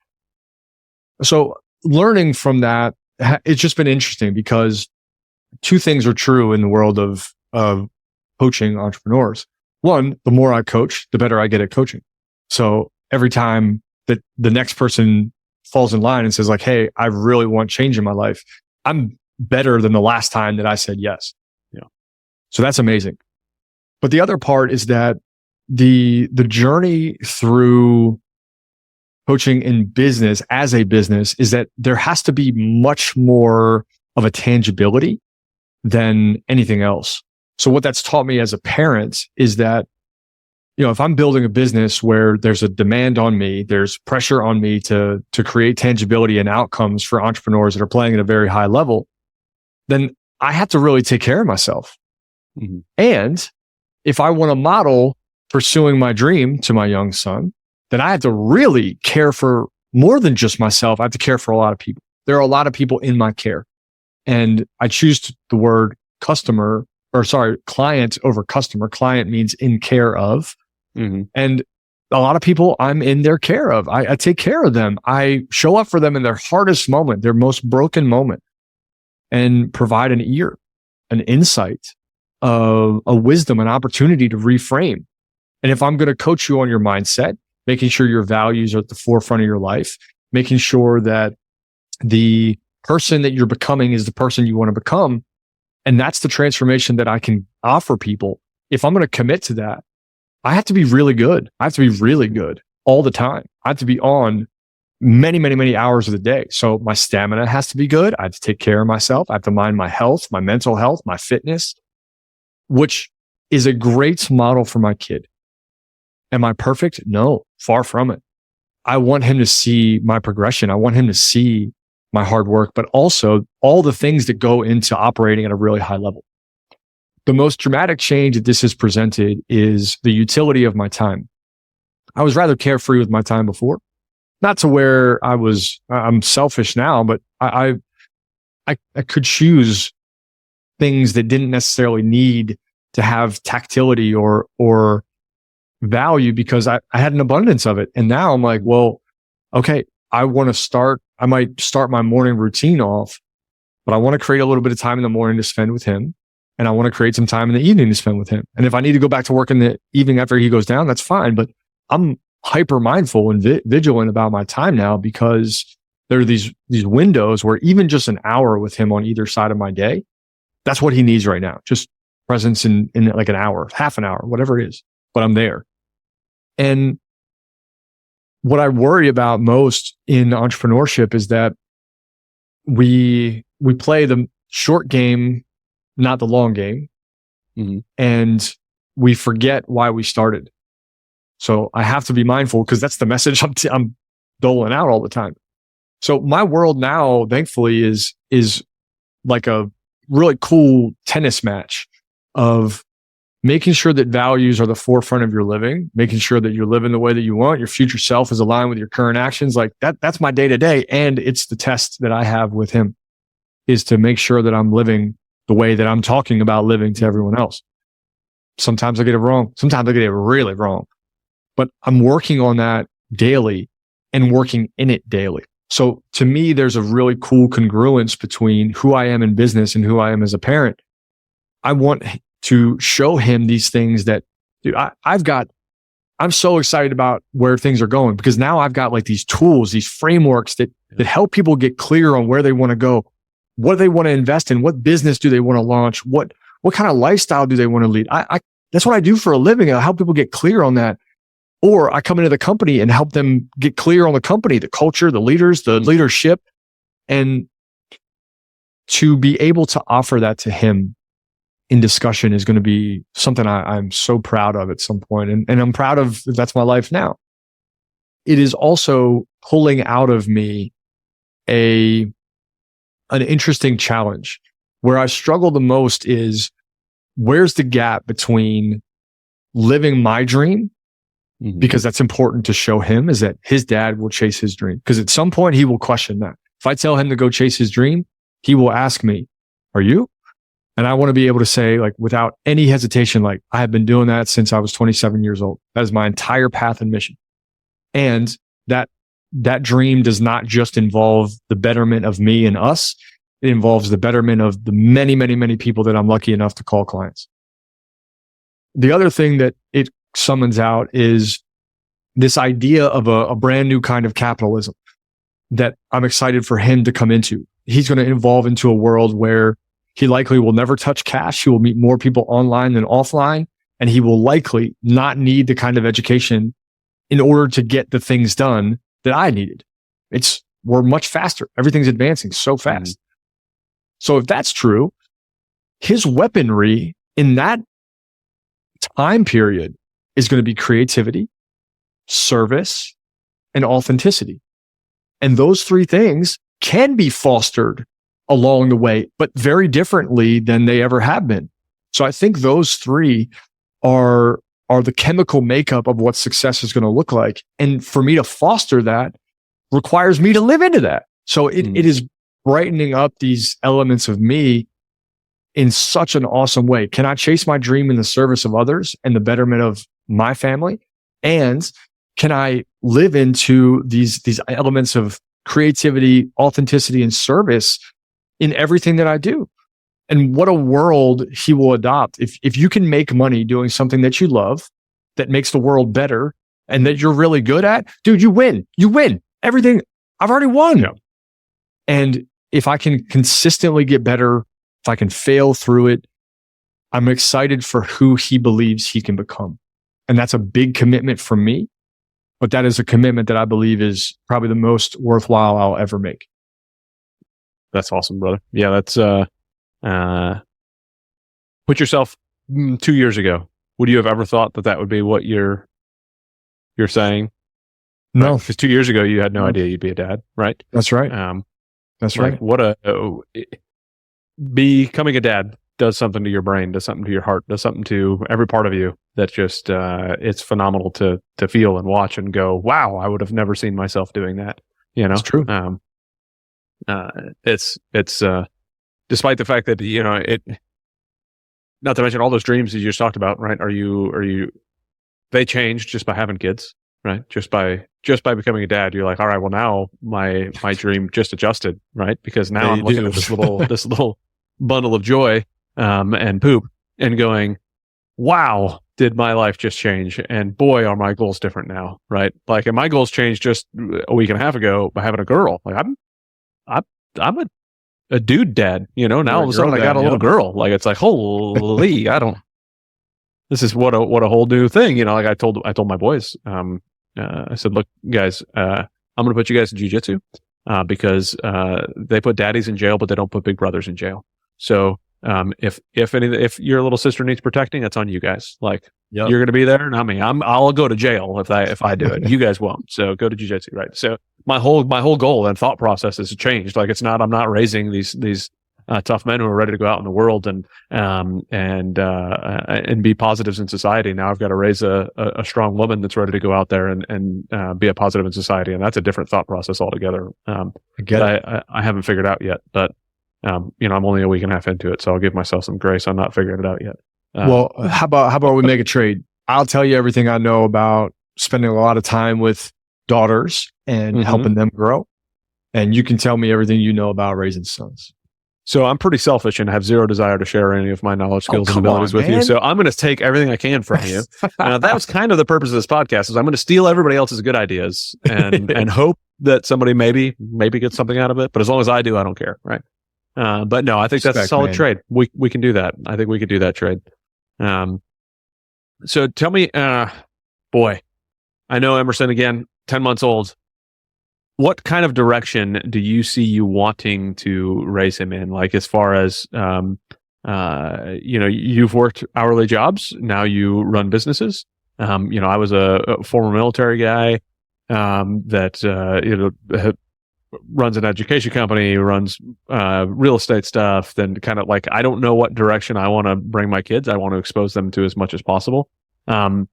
So learning from that, it's just been interesting because two things are true in the world of coaching entrepreneurs. One, the more I coach, the better I get at coaching. So every time that the next person falls in line and says like, hey, I really want change in my life, I'm better than the last time that I said yes. Yeah. So that's amazing. But the other part is that the journey through coaching in business as a business is that there has to be much more of a tangibility than anything else. So what that's taught me as a parent is that, if I'm building a business where there's a demand on me, there's pressure on me to create tangibility and outcomes for entrepreneurs that are playing at a very high level, then I have to really take care of myself. Mm-hmm. And if I want to model pursuing my dream to my young son, then I have to really care for more than just myself. I have to care for a lot of people. There are a lot of people in my care. And I choose the word client over customer. Client means in care of. Mm-hmm. And a lot of people I'm in their care of. I take care of them. I show up for them in their hardest moment, their most broken moment, and provide an ear, an insight, a wisdom, an opportunity to reframe. And if I'm going to coach you on your mindset, making sure your values are at the forefront of your life, making sure that the person that you're becoming is the person you want to become, and that's the transformation that I can offer people. If I'm going to commit to that, I have to be really good. I have to be really good all the time. I have to be on many, many, many hours of the day. So my stamina has to be good. I have to take care of myself. I have to mind my health, my mental health, my fitness, which is a great model for my kid. Am I perfect? No, far from it. I want him to see my progression. I want him to see my hard work, but also all the things that go into operating at a really high level. The most dramatic change that this has presented is the utility of my time. I was rather carefree with my time before, not to where I'm selfish now, but I could choose things that didn't necessarily need to have tactility or value because I had an abundance of it. And now I'm like, well, okay, I might start my morning routine off, but I want to create a little bit of time in the morning to spend with him. And I want to create some time in the evening to spend with him. And if I need to go back to work in the evening after he goes down, that's fine. But I'm hyper mindful and vigilant about my time now because there are these windows where even just an hour with him on either side of my day, that's what he needs right now. Just presence in like an hour, half an hour, whatever it is, but I'm there. And what I worry about most in entrepreneurship is that we play the short game, not the long game. Mm-hmm. And we forget why we started. So I have to be mindful because that's the message I'm doling out all the time. So my world now, thankfully, is like a really cool tennis match of making sure that values are the forefront of your living, making sure that you're living the way that you want, your future self is aligned with your current actions. Like that's my day to day. And it's the test that I have with him is to make sure that I'm living the way that I'm talking about living to everyone else. Sometimes I get it wrong. Sometimes I get it really wrong. but I'm working on that daily and working in it daily. So to me, there's a really cool congruence between who I am in business and who I am as a parent. I want to show him these things that, dude, I'm so excited about where things are going, because now I've got like these tools, these frameworks that help people get clear on where they want to go, what they want to invest in, what business do they want to launch, what kind of lifestyle do they want to lead. That's what I do for a living. I help people get clear on that. Or I come into the company and help them get clear on the company, the culture, the leaders, the leadership, and to be able to offer that to him in discussion is going to be something I'm so proud of at some point. And I'm proud of, that's my life now. It is also pulling out of me an interesting challenge. Where I struggle the most is, where's the gap between living my dream, because that's important to show him, is that his dad will chase his dream. Because at some point he will question that. If I tell him to go chase his dream, he will ask me, are you? And I want to be able to say, like, without any hesitation, like, I have been doing that since I was 27 years old. That is my entire path and mission. And that dream does not just involve the betterment of me and us. It involves the betterment of the many, many, many people that I'm lucky enough to call clients. The other thing that it summons out is this idea of a brand new kind of capitalism that I'm excited for him to come into. He's going to evolve into a world where he likely will never touch cash. He will meet more people online than offline, and he will likely not need the kind of education in order to get the things done that I needed. We're much faster. Everything's advancing so fast. So if that's true, his weaponry in that time period is going to be creativity, service, and authenticity. And those three things can be fostered along the way, but very differently than they ever have been. So I think those three are the chemical makeup of what success is going to look like. And for me to foster that requires me to live into that. So it is brightening up these elements of me in such an awesome way. Can I chase my dream in the service of others and the betterment of my family? And can I live into these elements of creativity, authenticity, and service in everything that I do? And what a world he will adopt. If you can make money doing something that you love, that makes the world better, and that you're really good at, dude, you win. You win. Everything, I've already won. Yeah. And if I can consistently get better, if I can fail through it, I'm excited for who he believes he can become. And that's a big commitment from me, but that is a commitment that I believe is probably the most worthwhile I'll ever make. That's awesome, brother. Yeah, that's put yourself 2 years ago. Would you have ever thought that would be what you're saying? No, because 2 years ago you had no idea you'd be a dad, right? That's right. That's right. Becoming a dad does something to your brain, does something to your heart, does something to every part of you. That's just it's phenomenal to feel and watch and go, wow, I would have never seen myself doing that. You know, it's true. It's despite the fact that not to mention all those dreams that you just talked about, right? They change just by having kids, right? Just by becoming a dad, you're like, all right, well now my dream just adjusted, right? Because now I'm looking at this little bundle of joy and poop and going, wow, did my life just change? And boy, are my goals different now, right? Like, and my goals changed just a week and a half ago by having a girl. Like I'm a dude dad, now all of a sudden I got a little girl. Like, it's like, holy, this is what a whole new thing. Like I told my boys, I said, look, guys, I'm going to put you guys in jiu-jitsu, because, they put daddies in jail, but they don't put big brothers in jail. So, if your little sister needs protecting, that's on you guys. Like, you're going to be there, and I'll go to jail if I do it. You guys won't. So go to jiu-jitsu, right? So my whole goal and thought process has changed. Like, I'm not raising these tough men who are ready to go out in the world and be positives in society. Now I've got to raise a strong woman that's ready to go out there and be a positive in society. And that's a different thought process altogether. I haven't figured out yet, but I'm only a week and a half into it, so I'll give myself some grace on not figuring it out yet. Well, how about we make a trade? I'll tell you everything I know about spending a lot of time with daughters and helping them grow. And you can tell me everything you know about raising sons. So I'm pretty selfish and have zero desire to share any of my knowledge, skills, and abilities with you. So I'm going to take everything I can from you. That was kind of the purpose of this podcast, is I'm going to steal everybody else's good ideas and hope that somebody maybe gets something out of it. But as long as I do, I don't care. Right. But no, I think that's a solid trade. We can do that. I think we could do that trade. So tell me, boy, I know Emerson, again, 10 months old. What kind of direction do you see you wanting to raise him in? Like, as far as, you've worked hourly jobs. Now you run businesses. I was a former military guy, that, runs an education company, runs, real estate stuff. Then kind of like, I don't know what direction I want to bring my kids. I want to expose them to as much as possible. And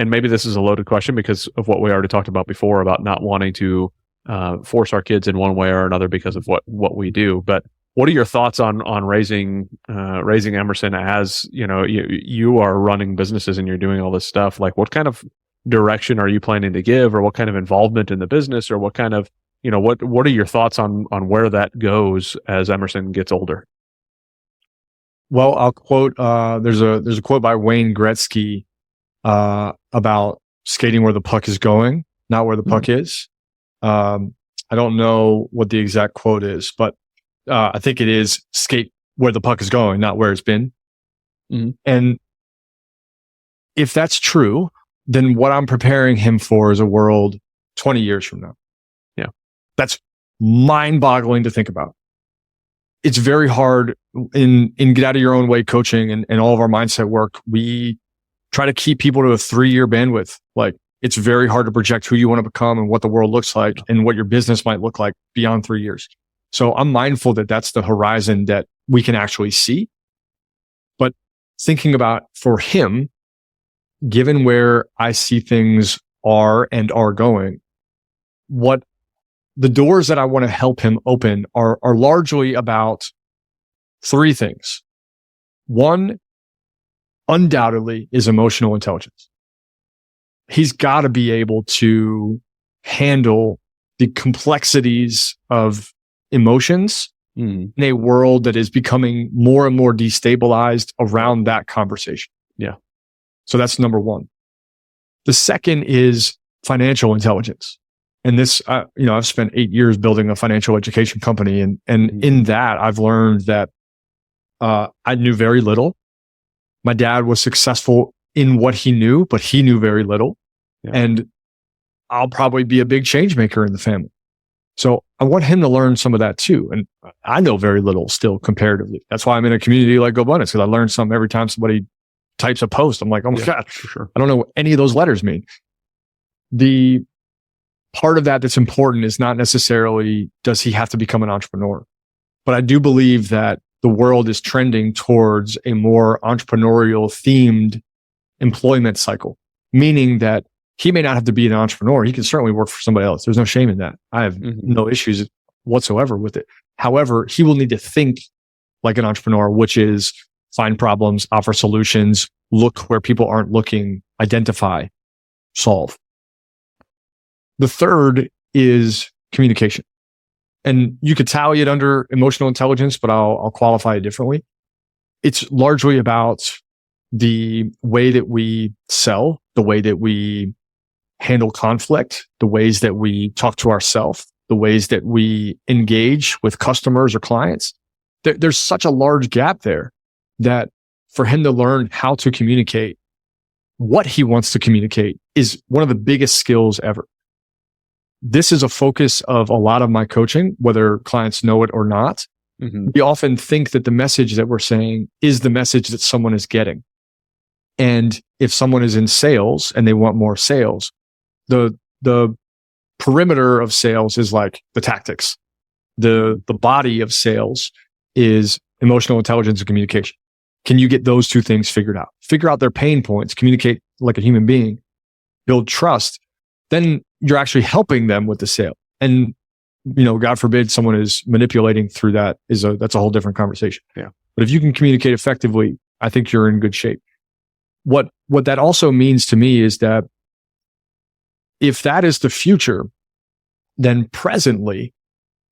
maybe this is a loaded question because of what we already talked about before about not wanting to force our kids in one way or another because of what we do. But what are your thoughts on raising Emerson as, you are running businesses and you're doing all this stuff? Like, what kind of direction are you planning to give, or what kind of involvement in the business, or what kind of, what are your thoughts on where that goes as Emerson gets older? Well, I'll quote, there's a quote by Wayne Gretzky about skating where the puck is going, not where the puck is. I don't know what the exact quote is, but I think it is skate where the puck is going, not where it's been. And if that's true, then what I'm preparing him for is a world 20 years from now. Yeah. That's mind-boggling to think about. It's very hard in get out of your own way coaching and all of our mindset work. We try to keep people to a 3-year bandwidth. Like, it's very hard to project who you want to become and what the world looks like and what your business might look like beyond 3 years. So I'm mindful that that's the horizon that we can actually see. But thinking about for him, given where I see things are and are going, what the doors that I want to help him open are largely about 3 things. One, undoubtedly, is emotional intelligence. He's got to be able to handle the complexities of emotions in a world that is becoming more and more destabilized around that conversation. Yeah. So that's number one. The second is financial intelligence. And this, I've spent 8 years building a financial education company. And in that, I've learned that I knew very little. My dad was successful in what he knew, but he knew very little. Yeah. And I'll probably be a big change maker in the family. So I want him to learn some of that too. And I know very little still comparatively. That's why I'm in a community like GoBundance, because I learn something every time somebody types a post. I'm like, oh my God, for sure. I don't know what any of those letters mean. The part of that that's important is not necessarily does he have to become an entrepreneur, but I do believe that the world is trending towards a more entrepreneurial themed employment cycle, meaning that he may not have to be an entrepreneur. He can certainly work for somebody else. There's no shame in that. I have no issues whatsoever with it. However, he will need to think like an entrepreneur, which is find problems, offer solutions, look where people aren't looking, identify, solve. The third is communication. And you could tally it under emotional intelligence, but I'll qualify it differently. It's largely about the way that we sell, the way that we handle conflict, the ways that we talk to ourselves, the ways that we engage with customers or clients. There's such a large gap there that for him to learn how to communicate what he wants to communicate is one of the biggest skills ever. This is a focus of a lot of my coaching, whether clients know it or not. We often think that the message that we're saying is the message that someone is getting. And if someone is in sales and they want more sales, the perimeter of sales is like the tactics. The body of sales is emotional intelligence and communication. Can you get those two things figured out? Figure out their pain points, communicate like a human being, build trust. Then you're actually helping them with the sale. And, God forbid someone is manipulating through that that's a whole different conversation. Yeah. But if you can communicate effectively, I think you're in good shape. What that also means to me is that if that is the future, then presently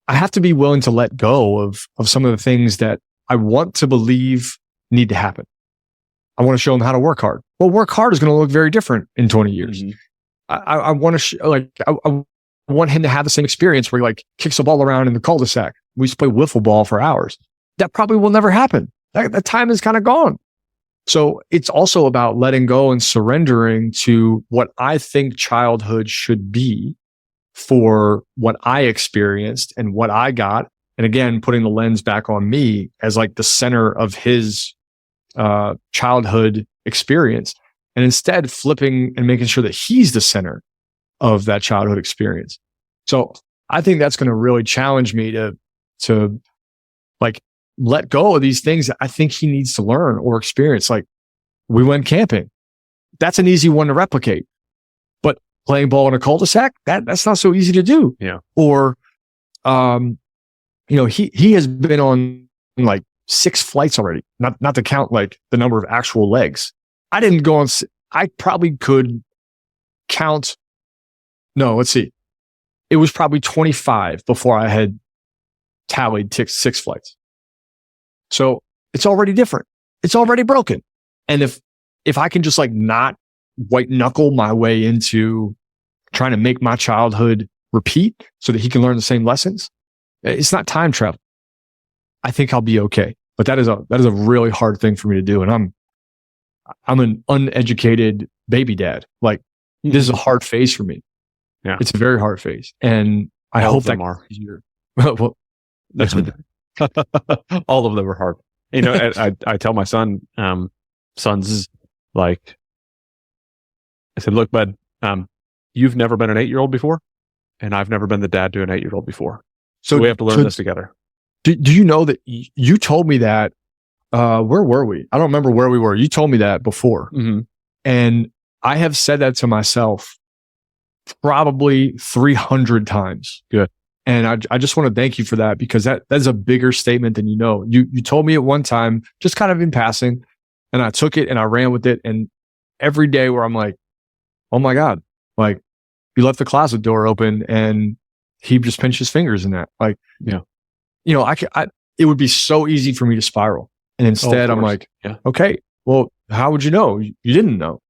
I have to be willing to let go of some of the things that I want to believe need to happen. I want to show him how to work hard. Well, work hard is going to look very different in 20 years. Mm-hmm. I want to I want him to have the same experience where he like kicks the ball around in the cul-de-sac. We used to play wiffle ball for hours. That probably will never happen. That time is kind of gone. So it's also about letting go and surrendering to what I think childhood should be for what I experienced and what I got. And again, putting the lens back on me as like the center of his childhood experience, and instead flipping and making sure that he's the center of that childhood experience. So I think that's going to really challenge me to like let go of these things that I think he needs to learn or experience. Like we went camping. That's an easy one to replicate. But playing ball in a cul-de-sac, that's not so easy to do. Yeah. Or, he has been on like 6 flights already, not to count like the number of actual legs. I didn't go on, I probably could count. No, let's see. It was probably 25 before I had tallied 6 flights. So it's already different. It's already broken. And if I can just like not white knuckle my way into trying to make my childhood repeat so that he can learn the same lessons, it's not time travel. I think I'll be okay. But that is a really hard thing for me to do. And I'm an uneducated baby dad. Like this is a hard phase for me. Yeah. It's a very hard phase. And I hope that are easier. Well, that's all of them are hard. You know, I tell my sons like, I said, look, bud, you've never been an 8-year-old before, and I've never been the dad to an 8-year-old before. So we have to learn this together. Do you know that you told me that, where were we? I don't remember where we were. You told me that before. Mm-hmm. And I have said that to myself probably 300 times. Good. And I just want to thank you for that, because that is a bigger statement than you know. You told me at one time, just kind of in passing, and I took it and I ran with it. And every day where I'm like, oh my God, like you left the closet door open and he just pinched his fingers in that. Like, it would be so easy for me to spiral. And instead I'm like, okay, well, how would you know? You didn't know.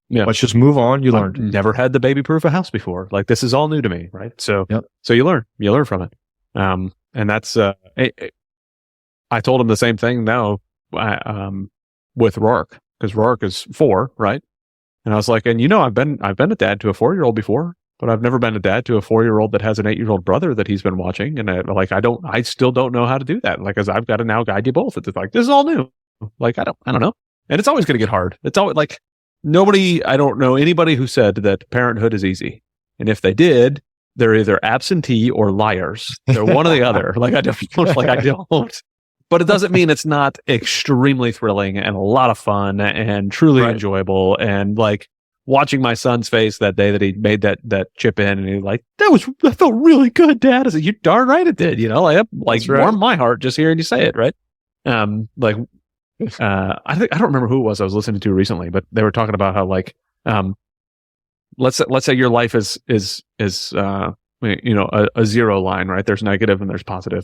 Yeah. Let's just move on. You learned. Never had the baby proof a house before. Like this is all new to me. Right. So, So you learn from it. And that's, I told him the same thing now, with Rourke, because Rourke is 4. Right. And I was like, and I've been a dad to a 4-year-old before, but I've never been a dad to a 4-year-old that has an 8-year-old brother that he's been watching. And I still don't know how to do that. Like, as I've got to now guide you both. It's like, this is all new. Like, I don't know. And it's always going to get hard. It's always like I don't know anybody who said that parenthood is easy. And if they did, they're either absentee or liars. They're one or the other. I don't. But it doesn't mean it's not extremely thrilling and a lot of fun and truly enjoyable. And like watching my son's face that day that he made that chip in, and he's like, that felt really good, Dad. I said, you darn right it did. Warmed my heart just hearing you say it. Right. I don't remember who it was I was listening to recently, but they were talking about how let's say your life is a zero line, right? There's negative and there's positive,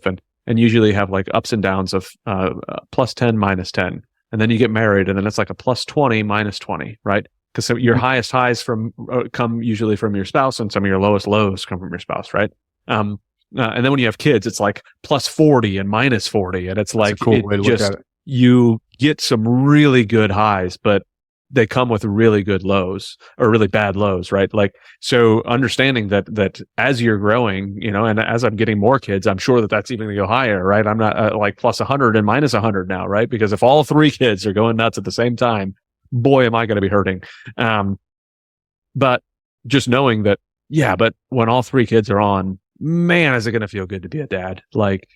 and usually have like ups and downs of plus 10, minus 10. And then you get married, and then it's like a plus 20, minus 20, right? Because your highest highs come usually from your spouse, and some of your lowest lows come from your spouse, right? And then when you have kids, it's like plus 40 and minus 40. And it's like, that's a cool way to look at it. You get some really good highs, but they come with really good lows or really bad lows, right? Like, so understanding that as you're growing, and as I'm getting more kids, I'm sure that's even going to go higher, right? I'm not like plus 100 and minus 100 now, right? Because if all 3 kids are going nuts at the same time, boy, am I going to be hurting. But just knowing that, but when all 3 kids are on, man, is it going to feel good to be a dad? Like,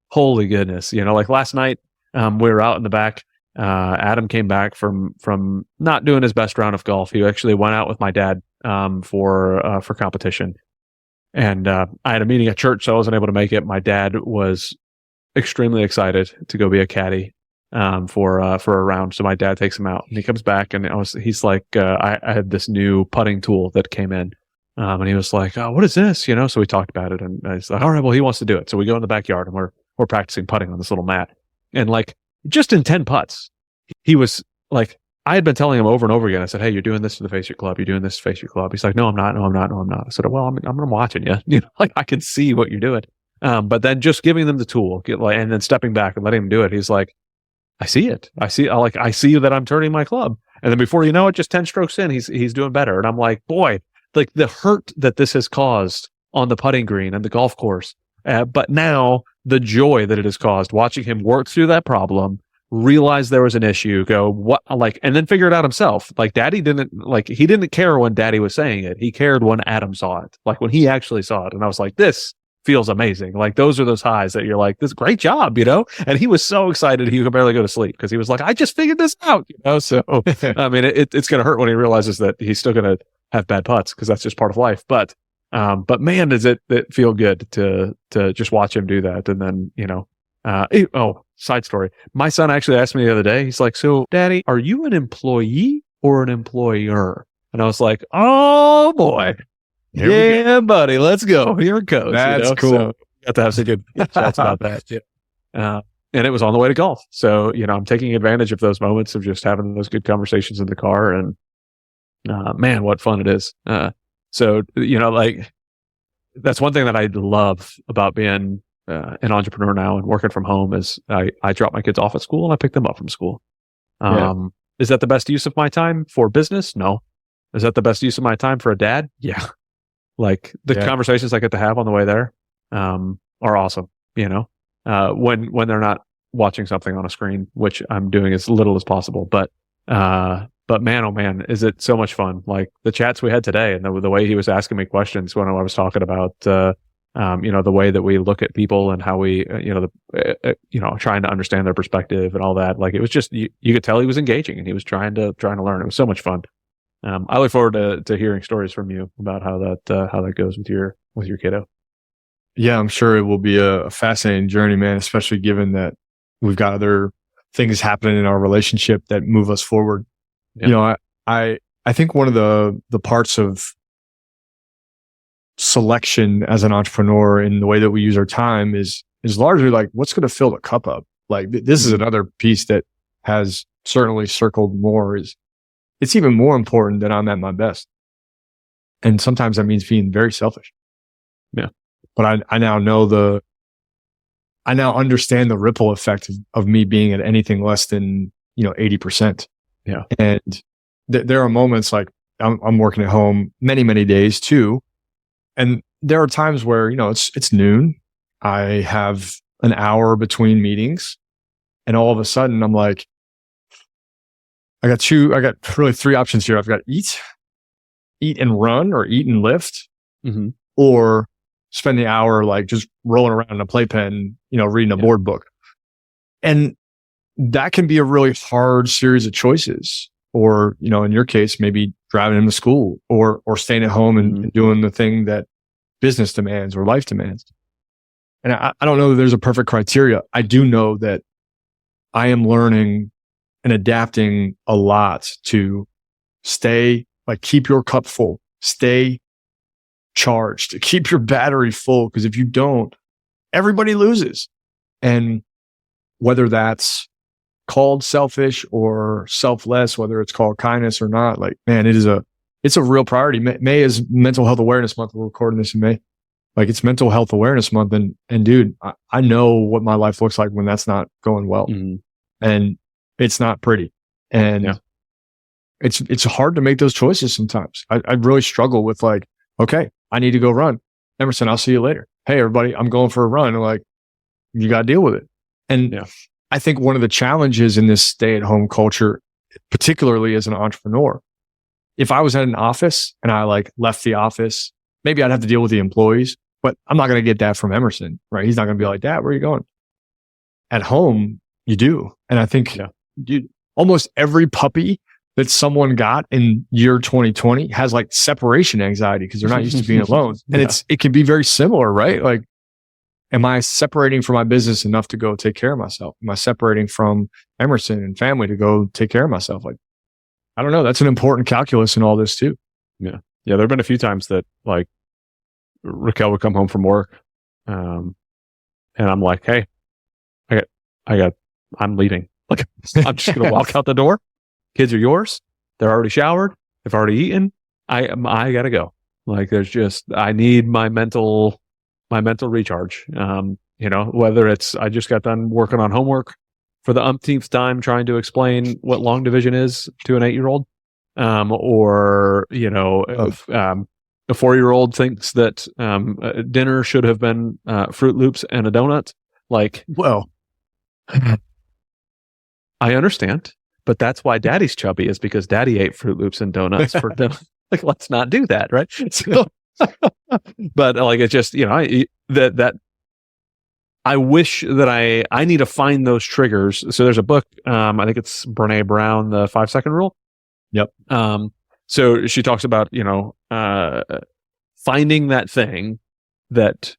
holy goodness. Like last night, we were out in the back. Adam came back from not doing his best round of golf. He actually went out with my dad for competition, and I had a meeting at church, so I wasn't able to make it. My dad was extremely excited to go be a caddy for a round. So my dad takes him out, and he comes back, and he's like, I had this new putting tool that came in, And he was like, "Oh, what is this?" So we talked about it, and he's like, "All right, well, he wants to do it." So we go in the backyard, and we're practicing putting on this little mat. And like just in 10 putts, he was like, I had been telling him over and over again. I said, "Hey, you're doing this to the face your club. You're doing this to face your club." He's like, "No, I'm not. No, I'm not. No, I'm not." I said, "Well, I'm watching you. Like I can see what you're doing." But then just giving them the tool, and then stepping back and letting him do it. He's like, "I see it. I see that I'm turning my club." And then before you know it, just 10 strokes in, he's doing better. And I'm like, boy, like the hurt that this has caused on the putting green and the golf course. But now the joy that it has caused watching him work through that problem, realize there was an issue, and then figure it out himself. Like he didn't care when Daddy was saying it. He cared when Adam saw it, like when he actually saw it. And I was like, this feels amazing. Like those are those highs that you're like, this great job, And he was so excited he could barely go to sleep because he was like, I just figured this out, So I mean, it's going to hurt when he realizes that he's still going to have bad putts because that's just part of life. But man, does it feel good to just watch him do that. And then, side story. My son actually asked me the other day, he's like, "So Daddy, are you an employee or an employer?" And I was like, "Oh boy. Yeah, buddy, let's go. Here it goes." That's cool. So got to have some good chats about that. Yeah. And it was on the way to golf. So, I'm taking advantage of those moments of just having those good conversations in the car, and man, what fun it is. So, like that's one thing that I love about being an entrepreneur now and working from home is I drop my kids off at school and I pick them up from school. Is that the best use of my time for business? No. Is that the best use of my time for a dad? Yeah. Like the conversations I get to have on the way there are awesome. When they're not watching something on a screen, which I'm doing as little as possible. But man, oh man, is it so much fun? Like the chats we had today and the way he was asking me questions when I was talking about, the way that we look at people and how we, trying to understand their perspective and all that. Like it was just, you could tell he was engaging and he was trying to learn. It was so much fun. I look forward to hearing stories from you about how that goes with your kiddo. Yeah, I'm sure it will be a fascinating journey, man, especially given that we've got other things happening in our relationship that move us forward. Yeah. I think one of the parts of selection as an entrepreneur in the way that we use our time is largely like what's going to fill the cup up. Like this is another piece that has certainly circled more is it's even more important that I'm at my best. And sometimes that means being very selfish. Yeah. But I now understand the ripple effect of me being at anything less than, 80%. Yeah. And there are moments like I'm working at home many, many days too. And there are times where, it's noon. I have an hour between meetings and all of a sudden I'm like, I got really three options here. I've got eat and run or eat and lift, or spend the hour like just rolling around in a playpen, reading a board book. And that can be a really hard series of choices. Or, in your case, maybe driving him to school or staying at home and doing the thing that business demands or life demands. And I don't know that there's a perfect criteria. I do know that I am learning and adapting a lot to keep your cup full, stay charged, to keep your battery full. Because if you don't, everybody loses. And whether that's called selfish or selfless, whether it's called kindness or not, like, man, it's a real priority. May is Mental Health Awareness Month. We're recording this in May. Like it's Mental Health Awareness Month. And dude, I know what my life looks like when that's not going well. And it's not pretty. And it's hard to make those choices sometimes. I really struggle with like, okay, I need to go run. Emerson, I'll see you later. Hey, everybody, I'm going for a run. And like, you got to deal with it. And I think one of the challenges in this stay-at-home culture, particularly as an entrepreneur, if I was at an office and I like left the office, maybe I'd have to deal with the employees, but I'm not going to get that from Emerson, right? He's not going to be like, "Dad, where are you going?" At home, you do. And I think almost every puppy that someone got in year 2020 has like separation anxiety because they're not used to being alone. And it can be very similar, right? Like, am I separating from my business enough to go take care of myself? Am I separating from Emerson and family to go take care of myself? Like, I don't know. That's an important calculus in all this too. Yeah. Yeah, there have been a few times that like Raquel would come home from work, and I'm like, "Hey, I'm leaving. Like, I'm just gonna walk out the door. Kids are yours. They're already showered. They've already eaten. I gotta go. Like, I need my mental recharge. Whether it's I just got done working on homework for the umpteenth time trying to explain what long division is to an 8-year-old, or a 4-year-old thinks that dinner should have been Fruit Loops and a donut. Like, well, I understand, but that's why Daddy's chubby, is because Daddy ate Fruit Loops and donuts for dinner. Like, let's not do that, right? So, but like, it's just, I wish that I need to find those triggers. So there's a book, I think it's Brene Brown, The 5-Second Rule. Yep. So she talks about, finding that thing that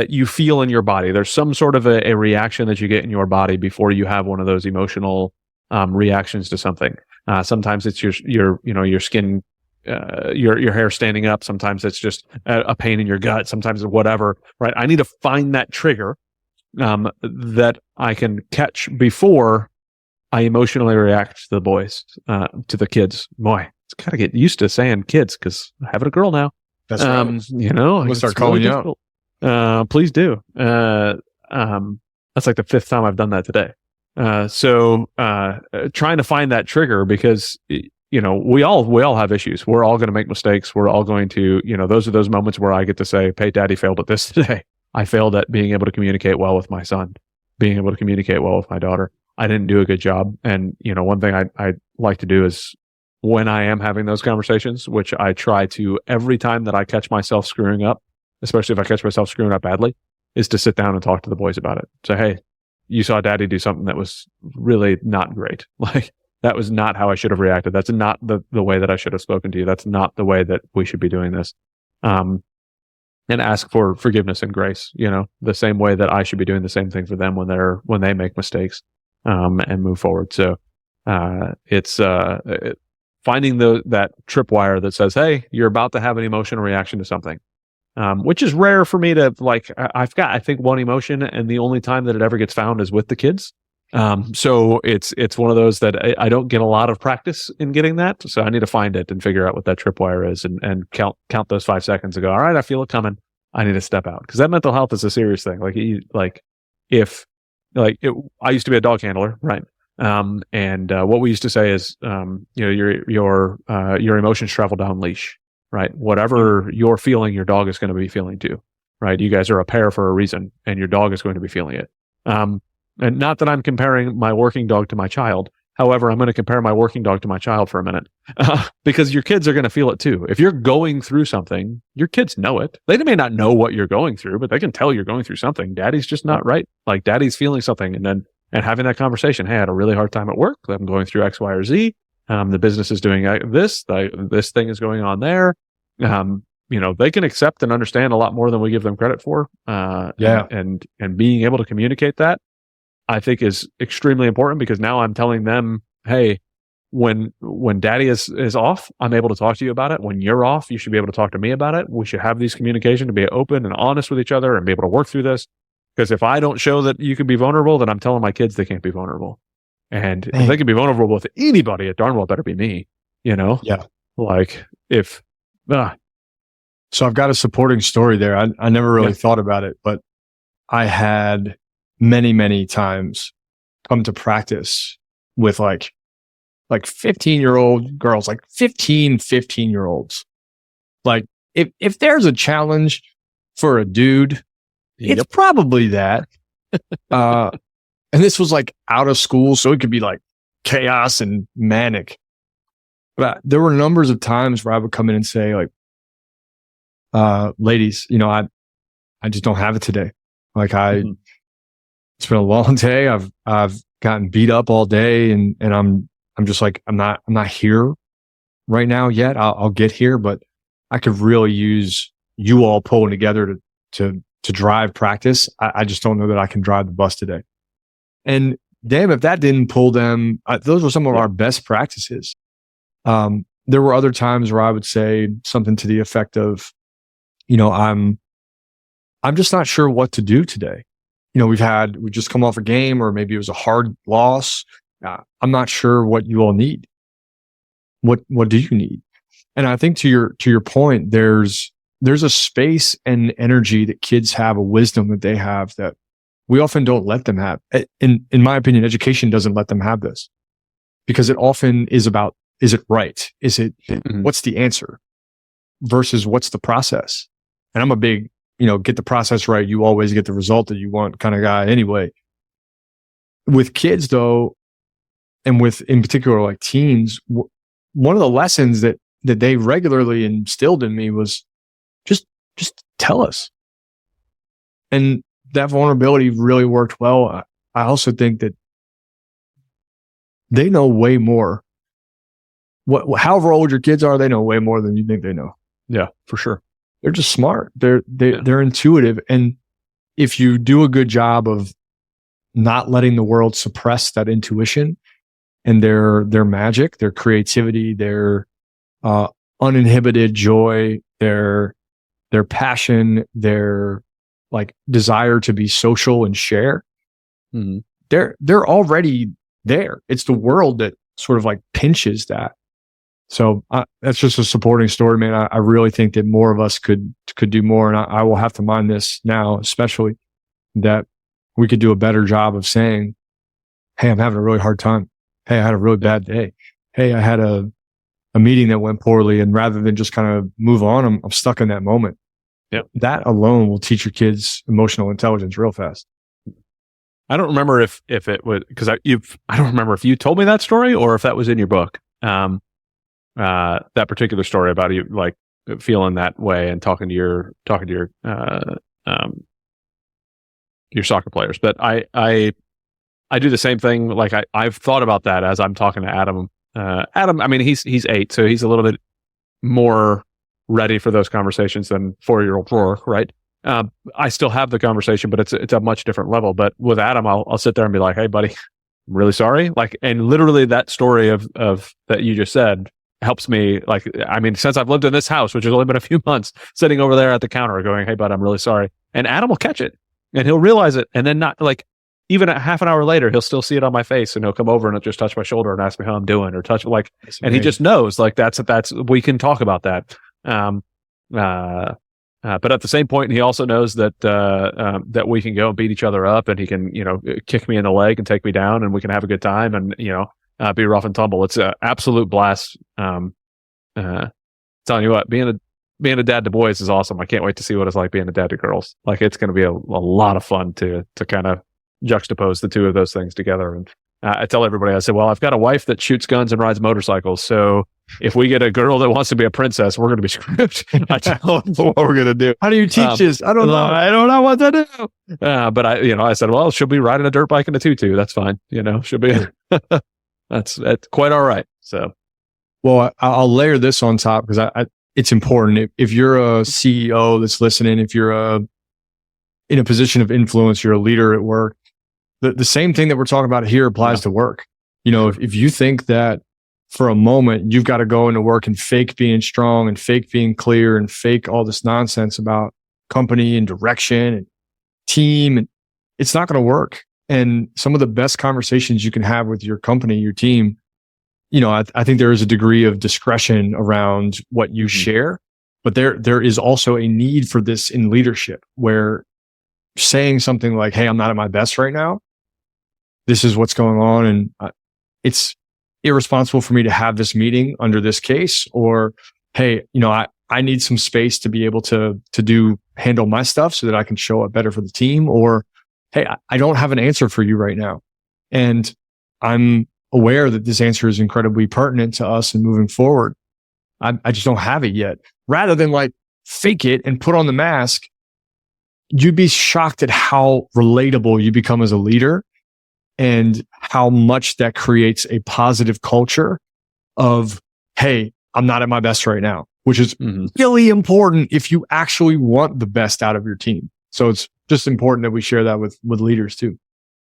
you feel in your body. There's some sort of a reaction that you get in your body before you have one of those emotional reactions to something. Sometimes it's your skin, your hair standing up. Sometimes it's just a pain in your gut. Sometimes it's whatever, right? I need to find that trigger that I can catch before I emotionally react to the boys, to the kids. Boy, it's gotta get used to saying kids, because I have a girl now. That's right. We'll start calling you out. Please do. That's like the 5th time I've done that today. So trying to find that trigger, because we all have issues. We're all going to make mistakes. We're all going to, those are those moments where I get to say, "Hey, Daddy failed at this today. I failed at being able to communicate well with my son, being able to communicate well with my daughter. I didn't do a good job." And one thing I like to do is, when I am having those conversations, which I try to every time that I catch myself screwing up, especially if I catch myself screwing up badly, is to sit down and talk to the boys about it. Say, "Hey, you saw Daddy do something that was really not great. Like, that was not how I should have reacted. That's not the way that I should have spoken to you. That's not the way that we should be doing this." And ask for forgiveness and grace, the same way that I should be doing the same thing for them when they make mistakes, and move forward. So, it's finding that tripwire that says, "Hey, you're about to have an emotional reaction to something," which is rare for me to like. I've got, I think, one emotion, and the only time that it ever gets found is with the kids. So it's one of those that I don't get a lot of practice in getting that. So I need to find it and figure out what that tripwire is, and count those 5 seconds and go, "All right, I feel it coming. I need to step out." Because that mental health is a serious thing. I used to be a dog handler, right? And what we used to say is, your emotions travel down leash, right? Whatever you're feeling, your dog is going to be feeling too, right? You guys are a pair for a reason, and your dog is going to be feeling it. And not that I'm comparing my working dog to my child. However, I'm going to compare my working dog to my child for a minute, because your kids are going to feel it too. If you're going through something, your kids know it. They may not know what you're going through, but they can tell you're going through something. Daddy's just not right. Like, Daddy's feeling something, and having that conversation. "Hey, I had a really hard time at work. I'm going through X, Y, or Z. The business is doing this. This thing is going on there." They can accept and understand a lot more than we give them credit for. And being able to communicate that, I think, is extremely important, because now I'm telling them, "Hey, when Daddy is off, I'm able to talk to you about it. When you're off, you should be able to talk to me about it. We should have these communication to be open and honest with each other and be able to work through this. Because if I don't show that you can be vulnerable, then I'm telling my kids they can't be vulnerable. And if they can be vulnerable with anybody, it darn well better be me, Yeah. Like, if... So I've got a supporting story there. I never really thought about it, but I had many, many times come to practice with like 15-year-old girls, like 15-year-olds. Like, if there's a challenge for a dude, it's probably that. And this was like out of school, so it could be like chaos and manic. But there were numbers of times where I would come in and say, like, "Ladies, I just don't have it today. Like, it's been a long day. I've gotten beat up all day, and I'm just like, I'm not here right now yet. I'll get here, but I could really use you all pulling together to drive practice. I just don't know that I can drive the bus today." And damn, if that didn't pull them, those were some of our best practices. there were other times where I would say something to the effect of, I'm just not sure what to do today. We just come off a game, or maybe it was a hard loss. I'm not sure what you all need. What do you need? And I think to your point, there's a space and energy that kids have, a wisdom that they have that we often don't let them have. In my opinion, education doesn't let them have this, because it often is about, is it right? Is it, what's the answer versus what's the process? And I'm a big, get the process right, you always get the result that you want kind of guy anyway. With kids though, and with in particular like teens, one of the lessons that they regularly instilled in me was just tell us. And that vulnerability really worked well. I also think that they know way more. However old your kids are, they know way more than you think they know. Yeah, for sure. They're just smart. They're intuitive. And if you do a good job of not letting the world suppress that intuition and their magic, their creativity, their uninhibited joy, their passion, their like desire to be social and share, they're already there. It's the world that sort of like pinches that. So that's just a supporting story, man. I really think that more of us could do more. And I will have to mind this now, especially that we could do a better job of saying, hey, I'm having a really hard time. Hey, I had a really bad day. Hey, I had a meeting that went poorly. And rather than just kind of move on, I'm stuck in that moment. Yep. That alone will teach your kids emotional intelligence real fast. I don't remember if it would, because I don't remember if you told me that story or if that was in your book. That particular story about you like feeling that way and talking to your soccer players. But I do the same thing. Like I've thought about that as I'm talking to Adam. Adam, I mean, he's 8, so he's a little bit more ready for those conversations than 4-year-old Roar, right? I still have the conversation, but it's a much different level. But with Adam, I'll sit there and be like, "Hey, buddy, I'm really sorry." Like, and literally that story of that you just said helps me. Like, I mean, since I've lived in this house, which has only been a few months, sitting over there at the counter going, "Hey, bud, I'm really sorry," and Adam will catch it and he'll realize it, and then not like even a half an hour later, he'll still see it on my face, and he'll come over and he'll just touch my shoulder and ask me how I'm doing, or touch like, and he just knows like that's we can talk about that. But at the same point, he also knows that that we can go and beat each other up, and he can, kick me in the leg and take me down, and we can have a good time, and be rough and tumble. It's an absolute blast. Telling you what, being a dad to boys is awesome. I can't wait to see what it's like being a dad to girls. Like, it's going to be a lot of fun to kind of juxtapose the two of those things together. And I tell everybody, I said, well, I've got a wife that shoots guns and rides motorcycles, so if we get a girl that wants to be a princess, we're going to be screwed. I tell them what we're going to do. How do you teach this? I don't know. I don't know what to do. But I said, well, she'll be riding a dirt bike in a tutu. That's fine. She'll be, that's quite all right. So, well, I'll layer this on top because it's important. If you're a CEO that's listening, if you're in a position of influence, you're a leader at work, the same thing that we're talking about here applies to work. If you think that for a moment you've got to go into work and fake being strong and fake being clear and fake all this nonsense about company and direction and team, and it's not going to work. And some of the best conversations you can have with your company, your team, I think there is a degree of discretion around what you share, but there is also a need for this in leadership, where saying something like, "Hey, I'm not at my best right now. This is what's going on, and it's irresponsible for me to have this meeting under this case," or, "Hey, I need some space to be able to handle my stuff so that I can show up better for the team," or, "Hey, I don't have an answer for you right now, and I'm aware that this answer is incredibly pertinent to us and moving forward. I just don't have it yet." Rather than like fake it and put on the mask, you'd be shocked at how relatable you become as a leader and how much that creates a positive culture of, "Hey, I'm not at my best right now," which is really important if you actually want the best out of your team. So it's just important that we share that with leaders too.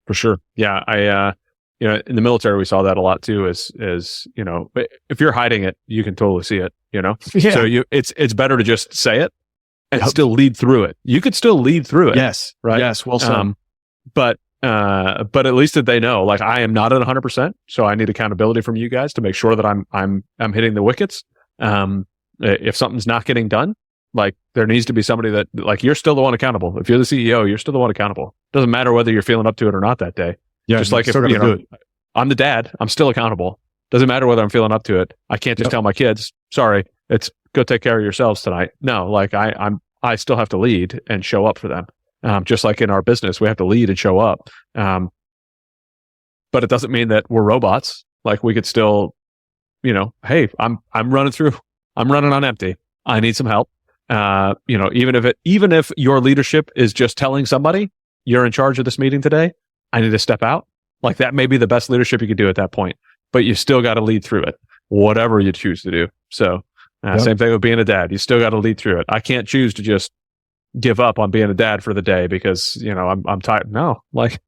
For sure. Yeah. in the military, we saw that a lot too, is, if you're hiding it, you can totally see it, Yeah. So it's better to just say it and still lead through it. You could still lead through it. Yes. Right. Yes. Well said. But at least that they know, like, I am not at 100%. So I need accountability from you guys to make sure that I'm hitting the wickets. If something's not getting done, like, there needs to be somebody that, like, you're still the one accountable. If you're the CEO, you're still the one accountable. Doesn't matter whether you're feeling up to it or not that day. Yeah. Just like, if I'm the dad, I'm still accountable. Doesn't matter whether I'm feeling up to it. I can't just tell my kids, sorry, it's go take care of yourselves tonight. No, like, I still have to lead and show up for them. Just like in our business, we have to lead and show up. But it doesn't mean that we're robots. Like, we could still, hey, I'm running on empty. I need some help. Even if your leadership is just telling somebody, you're in charge of this meeting today, I need to step out. Like, that may be the best leadership you could do at that point, but you still got to lead through it, whatever you choose to do. So same thing with being a dad. You still got to lead through it. I can't choose to just give up on being a dad for the day because, I'm tired. No, like,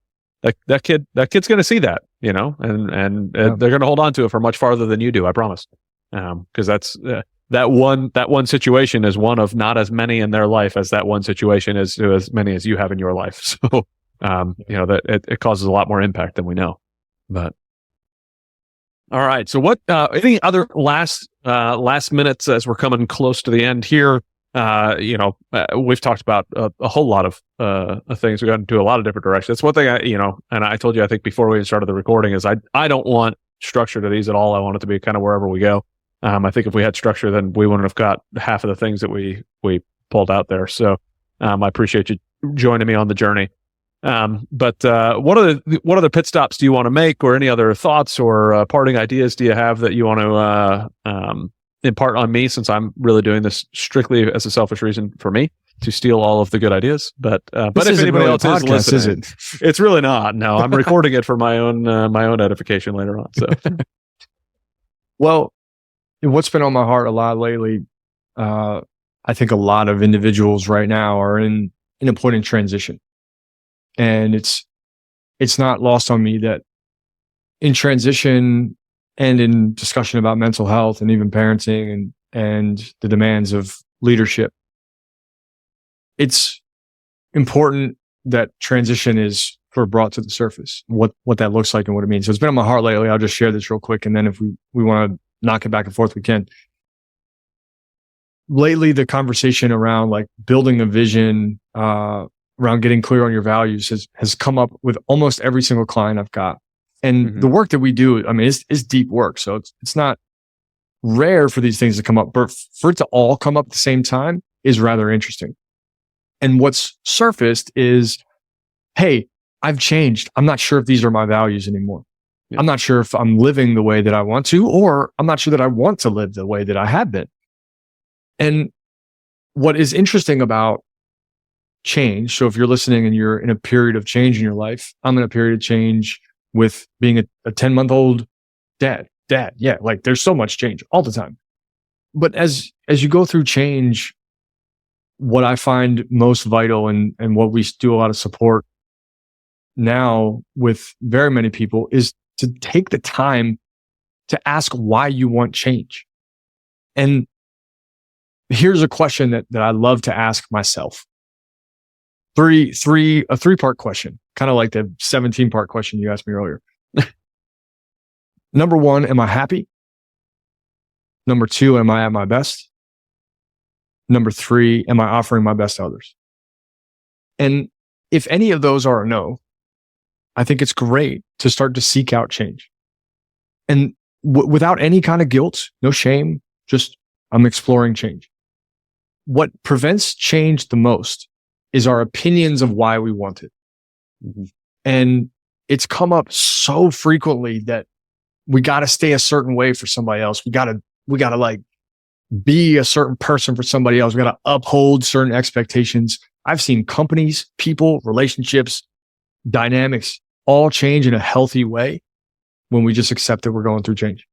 that kid's going to see that, and they're going to hold on to it for much farther than you do. I promise. Cause that's, that one situation is one of not as many in their life as that one situation is to as many as you have in your life. So, that it causes a lot more impact than we know. But all right. So what, any other last minutes as we're coming close to the end here? We've talked about a whole lot of things. We got into a lot of different directions. That's one thing and I told you, I think before we started the recording, is I don't want structure to these at all. I want it to be kind of wherever we go. I think if we had structure, then we wouldn't have got half of the things that we pulled out there. So I appreciate you joining me on the journey. But what other pit stops do you want to make, or any other thoughts or parting ideas do you have that you want to impart on me, since I'm really doing this strictly as a selfish reason for me to steal all of the good ideas? But if anybody else is listening, it's really not. No, I'm recording it for my own edification later on. So, well, what's been on my heart a lot lately, I think a lot of individuals right now are in a point in transition. And it's not lost on me that in transition and in discussion about mental health and even parenting and the demands of leadership, it's important that transition is sort of brought to the surface, what that looks like and what it means. So it's been on my heart lately. I'll just share this real quick, and then if we want to knock it back and forth, we can. Lately, the conversation around, like, building a vision, around getting clear on your values has come up with almost every single client I've got. And the work that we do, I mean, is deep work. So it's not rare for these things to come up, but for it to all come up at the same time is rather interesting. And what's surfaced is, hey, I've changed. I'm not sure if these are my values anymore. Yeah. I'm not sure if I'm living the way that I want to, or I'm not sure that I want to live the way that I have been. And what is interesting about change, so if you're listening and you're in a period of change in your life, I'm in a period of change with being a 10-month-old dad. Yeah, like, there's so much change all the time. But as you go through change, what I find most vital and what we do a lot of support now with very many people is to take the time to ask why you want change. And here's a question that I love to ask myself. A 3-part question, kind of like the 17-part question you asked me earlier. Number 1, am I happy? Number 2, am I at my best? Number 3, am I offering my best to others? And if any of those are a no, I think it's great to start to seek out change. And without any kind of guilt, no shame, just I'm exploring change. What prevents change the most is our opinions of why we want it. And it's come up so frequently that we got to stay a certain way for somebody else. We got to like be a certain person for somebody else. We got to uphold certain expectations. I've seen companies, people, relationships, dynamics all change in a healthy way when we just accept that we're going through change.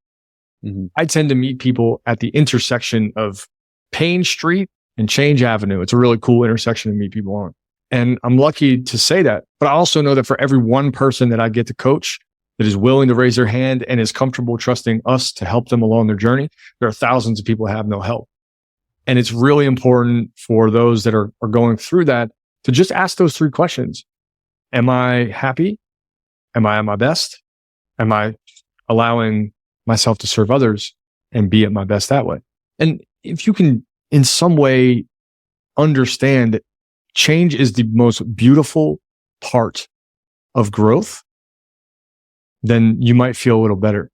I tend to meet people at the intersection of Payne Street and Change Avenue. It's a really cool intersection to meet people on. And I'm lucky to say that, but I also know that for every one person that I get to coach, that is willing to raise their hand and is comfortable trusting us to help them along their journey. There are thousands of people who have no help. And it's really important for those that are going through that to just ask those 3 questions. Am I happy? Am I at my best? Am I allowing myself to serve others and be at my best that way? And if you can in some way understand that change is the most beautiful part of growth, then you might feel a little better.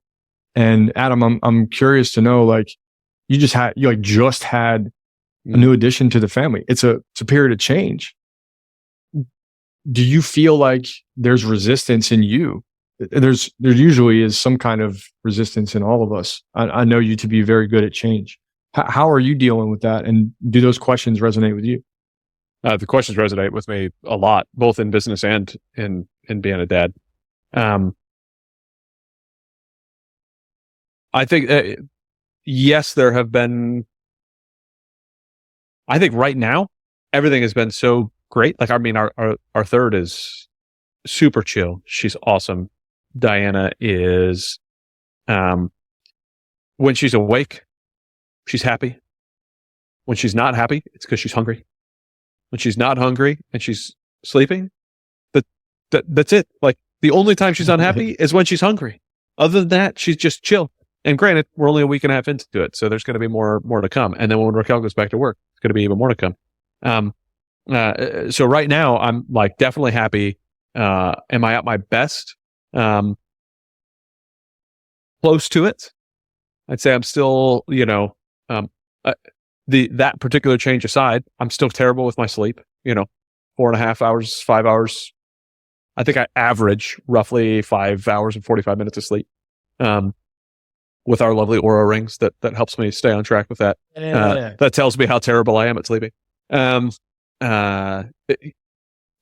And Adam, I'm curious to know, like, you just had a new addition to the family. It's a period of change. Do you feel like there's resistance in you? There usually is some kind of resistance in all of us. I know you to be very good at change. How are you dealing with that? And do those questions resonate with you? The questions resonate with me a lot, both in business and in being a dad. I think, yes, there have been, I think right now, everything has been so great. Like, I mean, our third is super chill. She's awesome. Diana is, when she's awake, she's happy. When she's not happy, it's because she's hungry. When she's not hungry and she's sleeping, that's it. Like, the only time she's unhappy is when she's hungry. Other than that, she's just chill. And granted, we're only a week and a half into it, so there's going to be more to come. And then when Raquel goes back to work, it's going to be even more to come. So right now, I'm like definitely happy. Am I at my best? Close to it. I'd say I'm still, that particular change aside, I'm still terrible with my sleep. 4.5 hours, 5 hours. I think I average roughly 5 hours and 45 minutes of sleep. With our lovely Oura rings, that helps me stay on track with that. That tells me how terrible I am at sleeping.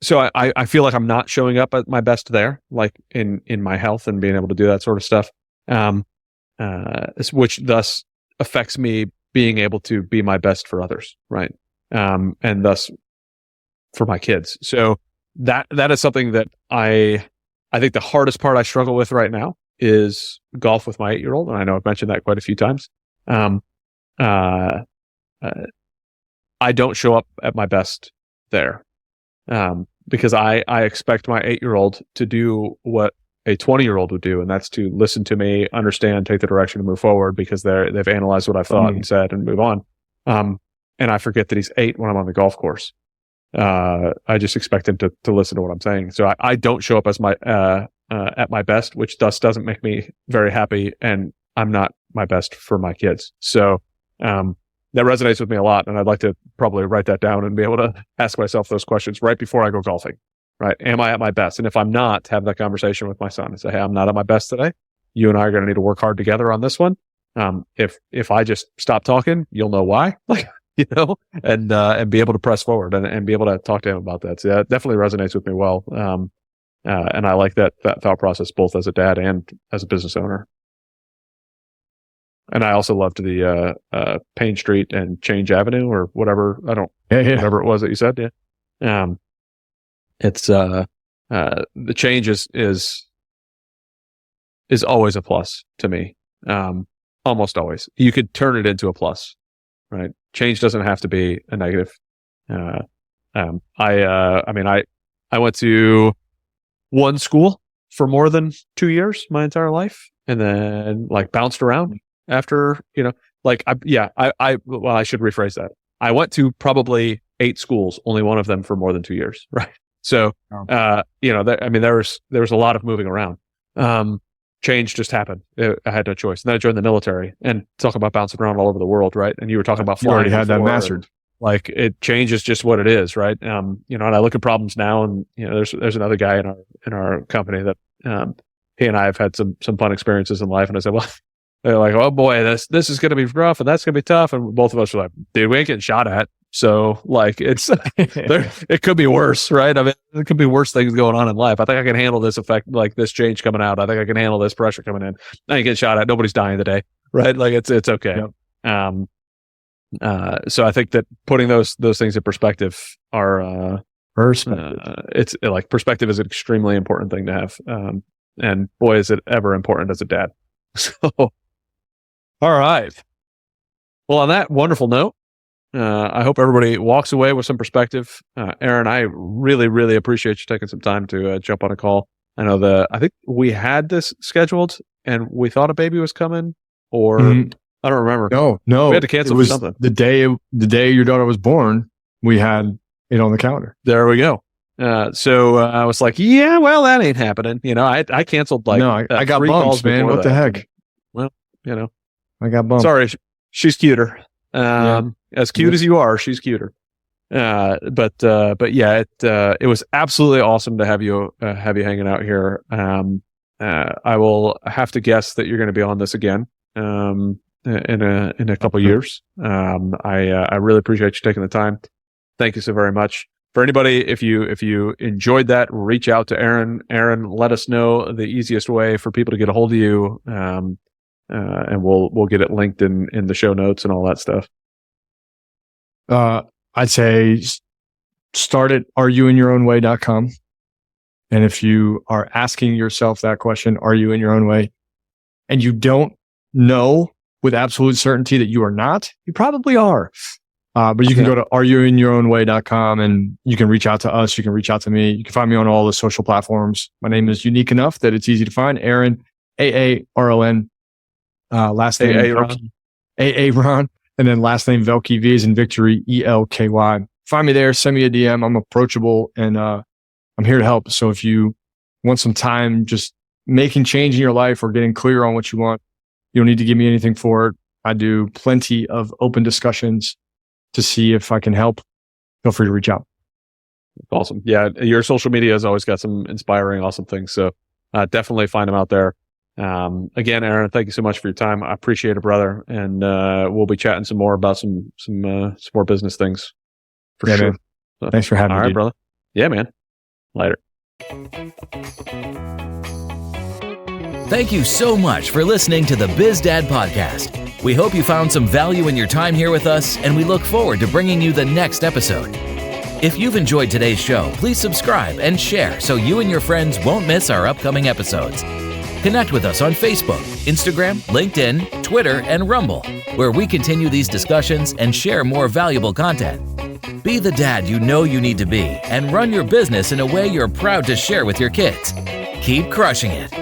So I feel like I'm not showing up at my best there, like in my health and being able to do that sort of stuff, which thus affects me being able to be my best for others, right? And thus for my kids. So that is something that I think the hardest part I struggle with right now is golf with my 8-year-old. And I know I've mentioned that quite a few times. I don't show up at my best there. Because I expect my 8-year-old to do what a 20-year-old would do. And that's to listen to me, understand, take the direction and move forward because they've analyzed what I've thought and said and move on. And I forget that he's 8 when I'm on the golf course. I just expect him to listen to what I'm saying. So I don't show up as at my best, which thus doesn't make me very happy, and I'm not my best for my kids. So that resonates with me a lot, and I'd like to probably write that down and be able to ask myself those questions right before I go golfing. Right? Am I at my best? And if I'm not, have that conversation with my son and say, "Hey, I'm not at my best today. You and I are going to need to work hard together on this one. If I just stop talking, you'll know why." And be able to press forward and be able to talk to him about that. So that definitely resonates with me well. And I like that thought process, both as a dad and as a business owner. And I also loved the Payne Street and Change Avenue or whatever. Whatever it was that you said. Yeah. It's the change is always a plus to me. Almost always. You could turn it into a plus, right? Change doesn't have to be a negative. I went to one school for more than 2 years, my entire life, and then bounced around after, I should rephrase that. I went to probably 8 schools, only one of them for more than 2 years. Right. So, there was a lot of moving around. Change just happened. I had no choice. And then I joined the military, and talk about bouncing around all over the world. Right. And you were talking about flying. You already had that mastered. It changes just what it is, right? And I look at problems now, and there's another guy in our company that he and I have had some fun experiences in life, and I said, well, they're like, oh boy, this is going to be rough, and that's going to be tough, and both of us were like, dude, we ain't getting shot at, so it's it could be worse, right? I mean, there could be worse things going on in life. I think I can handle this effect, this change coming out. I think I can handle this pressure coming in. I ain't getting shot at. Nobody's dying today, right? It's okay. Yep. So I think that putting those things in perspective are perspective is an extremely important thing to have. And boy, is it ever important as a dad. So, all right. Well, on that wonderful note, I hope everybody walks away with some perspective. Aaron, I really, really appreciate you taking some time to jump on a call. I think we had this scheduled and we thought a baby was coming, or I don't remember. No, we had to cancel for something. The day your daughter was born, we had it on the calendar. There we go. So I was like, yeah, well, that ain't happening. I canceled I got 3 bumps, calls man. What the heck? Well, I got bumped. Sorry, she's cuter. As cute as you are, she's cuter. But yeah, it was absolutely awesome to have you hanging out here. I will have to guess that you're going to be on this again in a couple of years. I really appreciate you taking the time. Thank you so very much. For anybody, if you enjoyed that, reach out to Aaron. Aaron, let us know the easiest way for people to get a hold of you, and we'll get it linked in the show notes and all that stuff. I'd say start at areyouinyourOwnWay.com. And if you are asking yourself that question, are you in your own way? And you don't know with absolute certainty that you are not, you probably are. But you can go to areyouinyourOwnWay.com and you can reach out to us. You can reach out to me. You can find me on all the social platforms. My name is unique enough that it's easy to find. Aaron, Aaron. Last name Aaron. And then last name Velky, V as in victory, ELKY. Find me there. Send me a DM. I'm approachable and I'm here to help. So if you want some time just making change in your life or getting clear on what you want, you don't need to give me anything for it. I do plenty of open discussions to see if I can help. Feel free to reach out. Awesome. Yeah, your social media has always got some inspiring, awesome things. So definitely find them out there. Again, Aaron, thank you so much for your time. I appreciate it, brother. And we'll be chatting some more about some more business things for sure. Man. So, thanks for having me. All right, brother. Yeah, man. Later. Thank you so much for listening to the Biz Dad Podcast. We hope you found some value in your time here with us, and we look forward to bringing you the next episode. If you've enjoyed today's show, please subscribe and share so you and your friends won't miss our upcoming episodes. Connect with us on Facebook, Instagram, LinkedIn, Twitter, and Rumble, where we continue these discussions and share more valuable content. Be the dad you know you need to be and run your business in a way you're proud to share with your kids. Keep crushing it.